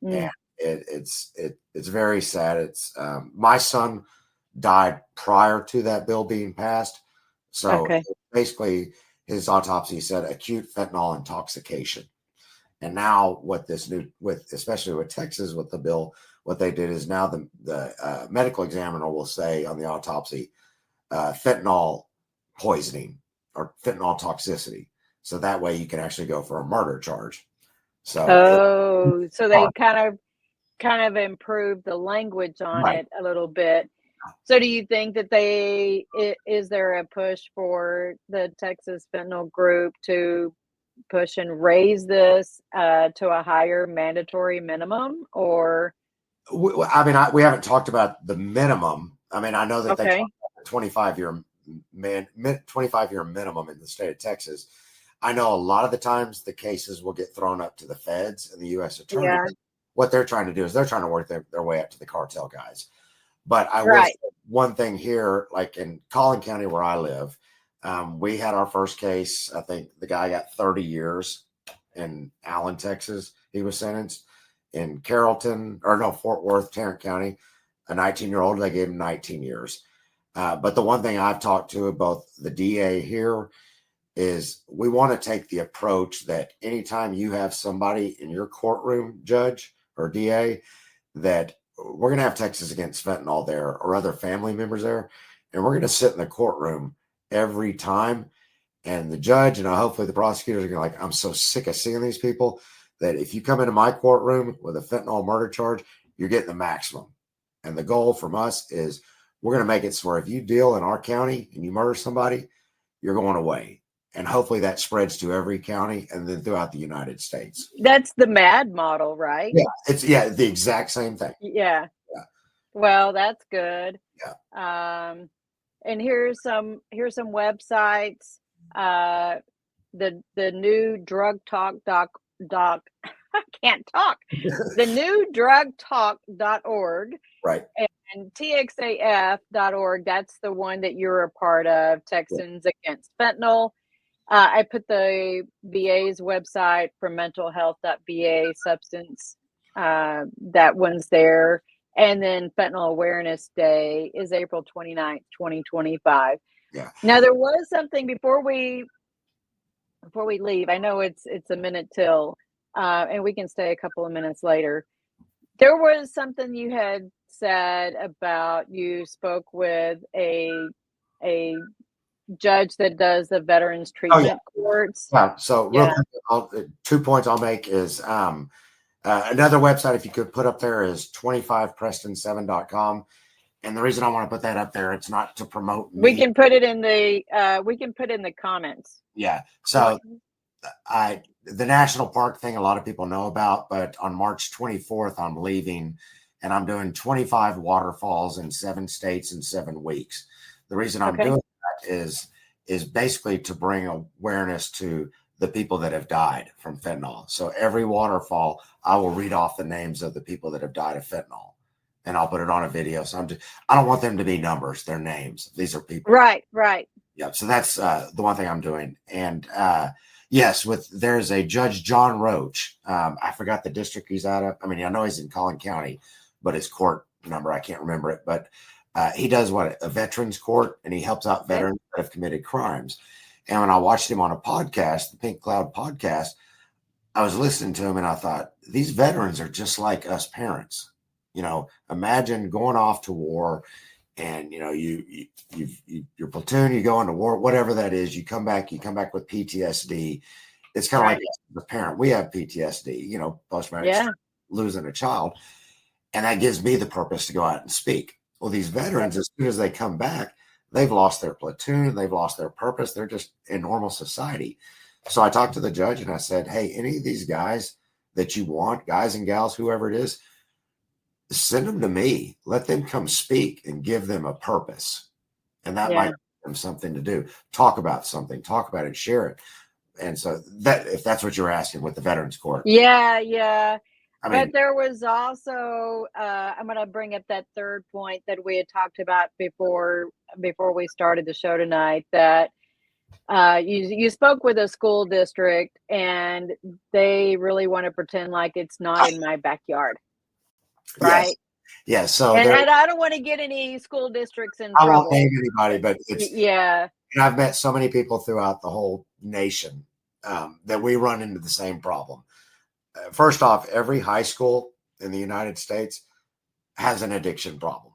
And it's very sad. It's my son died prior to that bill being passed. So basically his autopsy said acute fentanyl intoxication. And now especially with Texas, with the bill, what they did is now the medical examiner will say on the autopsy, fentanyl poisoning or fentanyl toxicity. So that way you can actually go for a murder charge. So so they kind of improved the language on it a little bit. So do you think that is there a push for the Texas Fentanyl group to push and raise this to a higher mandatory minimum, or? We haven't talked about the minimum. I mean, I know that they talked about the 25-year minimum in the state of Texas. I know a lot of the times the cases will get thrown up to the feds and the U.S. attorney. Yeah. What they're trying to do is they're trying to work their way up to the cartel guys. But I will say one thing here, like in Collin County where I live, we had our first case. I think the guy got 30 years in Allen, Texas. He was sentenced. In Fort Worth, Tarrant County, a 19-year-old, they gave him 19 years. But the one thing I've talked to both the DA here is we want to take the approach that anytime you have somebody in your courtroom, judge or DA, that we're going to have Texas Against Fentanyl there or other family members there, and we're going to sit in the courtroom every time. And the judge and hopefully the prosecutors are going to I'm so sick of seeing these people that if you come into my courtroom with a fentanyl murder charge, you're getting the maximum. And the goal from us is we're going to make it so where if you deal in our county and you murder somebody, you're going away. And hopefully that spreads to every county and then throughout the United States. That's the MAD model, right? Yeah, it's the exact same thing. Yeah. Well, that's good. Yeah. And here's some websites. The new drug talk I can't talk. The new drugtalk.org. Right. And txaf.org. That's the one that you're a part of, Texans Against Fentanyl. I put the VA's website for mental health.va substance. That one's there. And then Fentanyl Awareness Day is April 29th, 2025. Yeah. Now there was something before we leave. I know it's a minute till, and we can stay a couple of minutes later. There was something you had said about you spoke with a judge that does the veterans treatment courts. Yeah. So real quick, 2 points I'll make is another website, if you could put up there, is 25preston7.com. And the reason I want to put that up there, it's not to promote me. We can put it in the comments. Yeah. So the national park thing, a lot of people know about, but on March 24th, I'm leaving and I'm doing 25 waterfalls in 7 states in 7 weeks. The reason I'm doing that is basically to bring awareness to the people that have died from fentanyl. So every waterfall, I will read off the names of the people that have died of fentanyl. and I'll put it on a video. So I don't want them to be numbers. They're names. These are people. Right. Right. Yep. So that's the one thing I'm doing. And yes, there's a Judge John Roach. I forgot the district he's out of. I mean, I know he's in Collin County, but his court number, I can't remember it. But he does a veterans court, and he helps out veterans that have committed crimes. And when I watched him on a podcast, the Pink Cloud podcast, I was listening to him and I thought, these veterans are just like us parents. Imagine going off to war and, your platoon, you go into war, whatever that is, you come back with PTSD. It's kind of like the parent. We have PTSD, post-traumatic losing a child. And that gives me the purpose to go out and speak. Well, these veterans, as soon as they come back, they've lost their platoon. They've lost their purpose. They're just in normal society. So I talked to the judge and I said, hey, any of these guys that you want, guys and gals, whoever it is, send them to me. Let them come speak and give them a purpose. And that might give them something to do. Talk about something. Talk about it. Share it. And so if that's what you're asking with the Veterans Court. Yeah, yeah. But there was also, I'm going to bring up that third point that we had talked about before we started the show tonight, that you spoke with a school district and they really want to pretend like it's not in my backyard. Right? Yes. So and I don't want to get any school districts in trouble. I won't name anybody, but it's, yeah. And I've met so many people throughout the whole nation that we run into the same problem. First off, every high school in the United States has an addiction problem.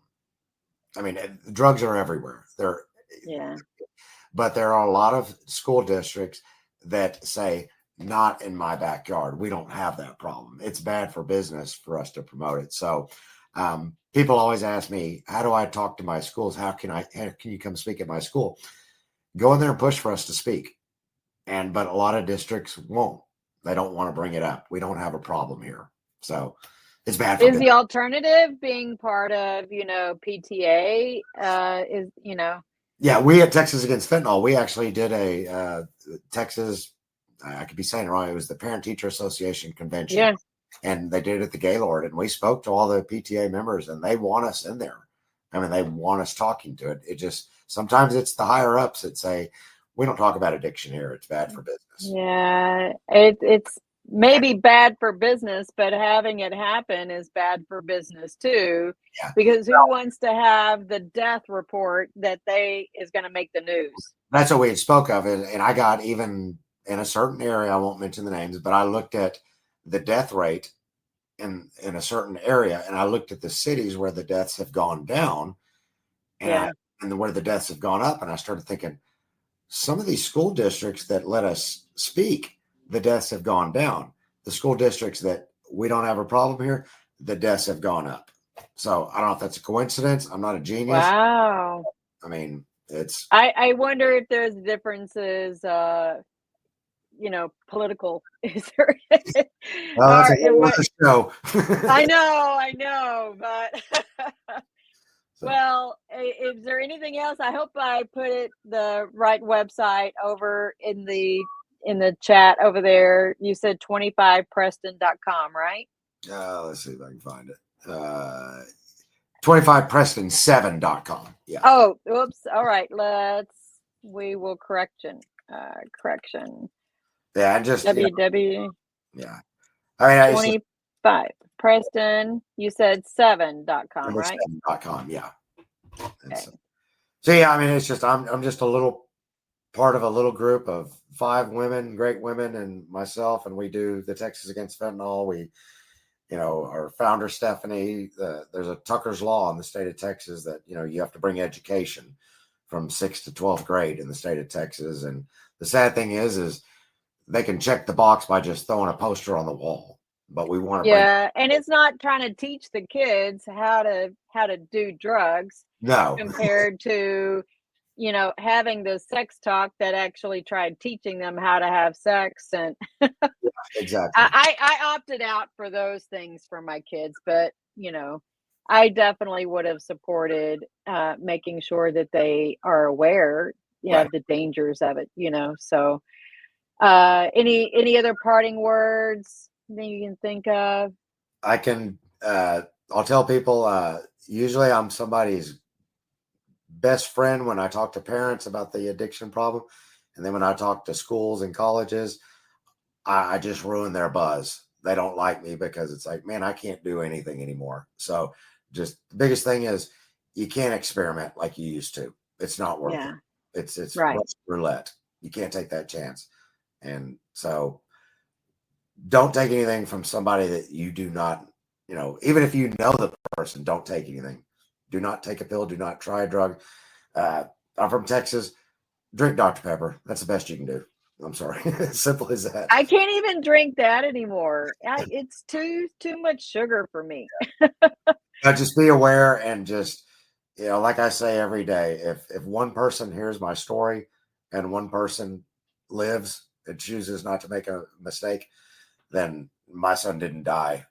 I mean, drugs are everywhere. But there are a lot of school districts that say, not in my backyard. We don't have that problem. It's bad for business for us to promote it. So people always ask me, how do I talk to my schools? How can you come speak at my school? Go in there and push for us to speak. But a lot of districts won't. They don't want to bring it up. We don't have a problem here. So it's bad for Is business. the alternative being part of, PTA? Yeah, we at Texas Against Fentanyl, we actually did a Texas, I could be saying it wrong, it was the Parent Teacher Association convention. Yeah. And they did it at the Gaylord, and we spoke to all the PTA members, and they want us in there. I mean, they want us talking to it. It just, sometimes it's the higher ups that say, we don't talk about addiction here. It's bad for business. Yeah, it's maybe bad for business, but having it happen is bad for business too. Yeah. Because who wants to have the death report that is going to make the news? That's what we spoke of. And I got, even in a certain area, I won't mention the names, but I looked at the death rate in a certain area, and I looked at the cities where the deaths have gone down and where the deaths have gone up. And I started thinking, some of these school districts that let us speak, the deaths have gone down. The school districts that we don't have a problem here, the deaths have gone up. So I don't know if that's a coincidence. I'm not a genius. Wow. I mean, it's. I wonder if there's differences, political. Is there? Well, that's a whole other show. I know, but. Well, is there anything else? I hope I put the right website over in the chat over there. You said 25preston.com, right? Let's see if I can find it. 25preston7.com. Yeah. Oh, oops. All right. We will correction. Yeah, and just WW. Yeah. I mean, 25 Preston. You said 7.com, right? 7.com, yeah. Okay. So yeah, I mean, it's just I'm just a little part of a little group of 5 women, great women, and myself, and we do the Texas Against Fentanyl. We, our founder Stephanie. There's a Tucker's Law in the state of Texas that you have to bring education from 6th to 12th grade in the state of Texas. And the sad thing is they can check the box by just throwing a poster on the wall. But we want to and it's not trying to teach the kids how to do drugs. No. Compared to, having the sex talk that actually tried teaching them how to have sex. And exactly. I opted out for those things for my kids, but I definitely would have supported making sure that they are aware, of the dangers of it, So any other parting words that you can think of? I can I'll tell people, usually I'm somebody's best friend when I talk to parents about the addiction problem. And then when I talk to schools and colleges, I just ruin their buzz. They don't like me because it's like, man, I can't do anything anymore. So just the biggest thing is you can't experiment like you used to. It's not worth it. It's right. roulette. You can't take that chance. And so don't take anything from somebody that you do not, even if you know the person, don't take anything. Do not take a pill. Do not try a drug. I'm from Texas. Drink Dr. Pepper. That's the best you can do. I'm sorry. As simple as that. I can't even drink that anymore. It's too much sugar for me. But just be aware and just, like I say every day, if one person hears my story and one person lives and chooses not to make a mistake, then my son didn't die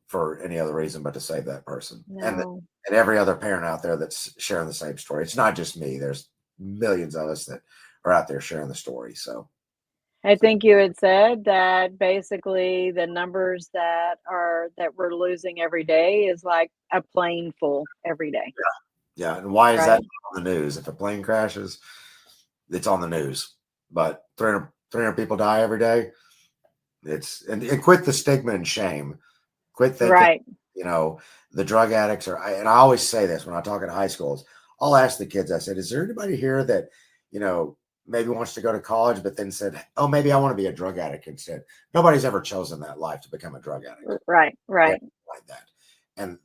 for any other reason but to save that person. No. And every other parent out there that's sharing the same story. It's not just me. There's millions of us that are out there sharing the story. So I think you had said that basically the numbers that we're losing every day is like a plane full every day. Yeah. And why is Right. that on the news? If a plane crashes, it's on the news. But 300 people die every day. And quit the stigma and shame. Quit thinking, Right. The drug addicts and I always say this when I talk at high schools. I'll ask the kids, I said, is there anybody here that, maybe wants to go to college, but then said, oh, maybe I want to be a drug addict instead. Nobody's ever chosen that life to become a drug addict. Right. Like that. And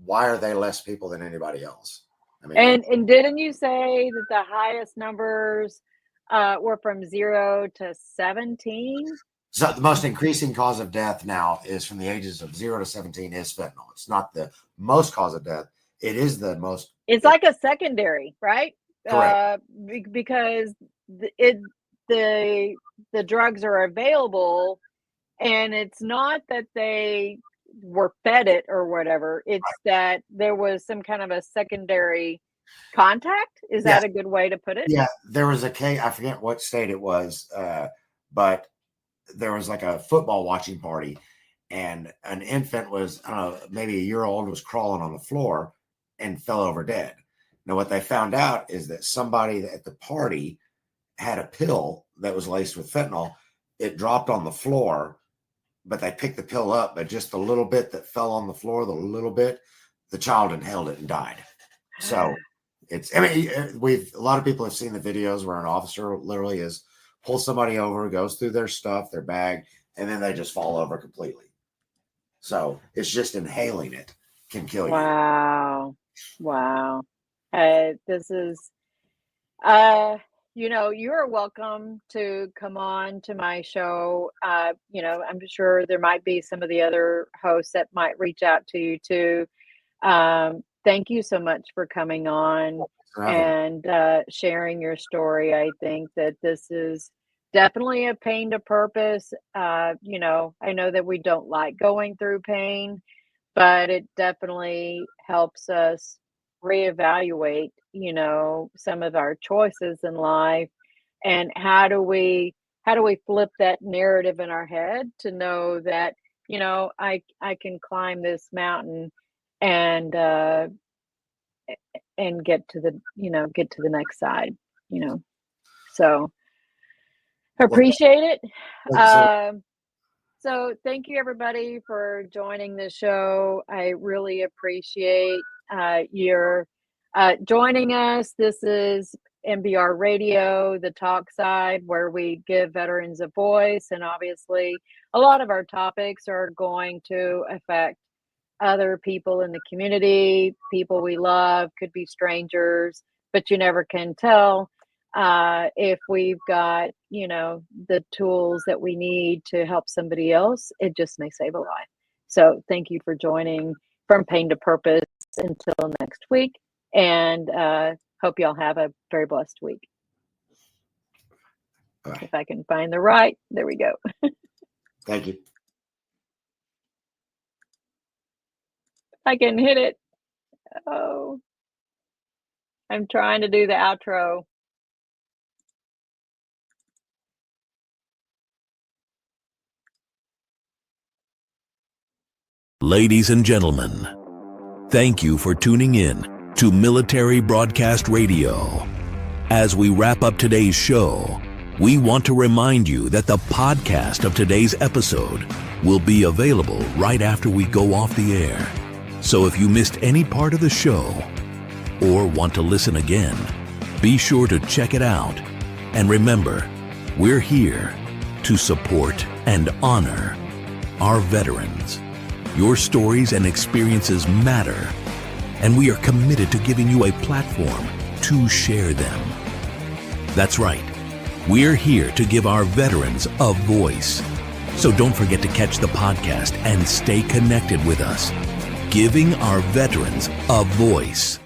why are they less people than anybody else? I mean, and didn't you say that the highest numbers were from 0 to 17? So the most increasing cause of death now is from the ages of 0 to 17 is fentanyl. It's not the most cause of death. It is the most. It's like a secondary, right? Correct. Because the drugs are available, and it's not that they were fed it or whatever. It's that there was some kind of a secondary contact. Is that a good way to put it? Yeah, there was a case. I forget what state it was, but there was like a football watching party, and an infant was, I don't know, maybe a year old, was crawling on the floor and fell over dead. Now, what they found out is that somebody at the party had a pill that was laced with fentanyl. It dropped on the floor, but they picked the pill up, but just the little bit that fell on the floor, the child inhaled it and died. So a lot of people have seen the videos where an officer literally pulls somebody over, goes through their stuff, their bag, and then they just fall over completely. So it's just inhaling it can kill you. Wow. This is, you're welcome to come on to my show. I'm sure there might be some of the other hosts that might reach out to you too. Thank you so much for coming on and sharing your story. I think that this is definitely a pain to purpose. I know that we don't like going through pain, but it definitely helps us reevaluate, some of our choices in life, and how do we flip that narrative in our head to know that, I can climb this mountain and get to the next side, so appreciate it. So thank you everybody for joining the show. I really appreciate your joining us. This is MBR Radio, the talk side, where we give veterans a voice, and obviously a lot of our topics are going to affect other people in the community, people we love, could be strangers, but you never can tell if we've got, the tools that we need to help somebody else. It just may save a life. So thank you for joining From Pain to Purpose. Until next week, and hope y'all have a very blessed week. If I can find the right, there we go. Thank you. I can hit it. Oh, I'm trying to do the outro. Ladies and gentlemen, thank you for tuning in to Military Broadcast Radio. As we wrap up today's show, we want to remind you that the podcast of today's episode will be available right after we go off the air. So if you missed any part of the show or want to listen again, be sure to check it out. And remember, we're here to support and honor our veterans. Your stories and experiences matter, and we are committed to giving you a platform to share them. That's right. We're here to give our veterans a voice. So don't forget to catch the podcast and stay connected with us. Giving our veterans a voice.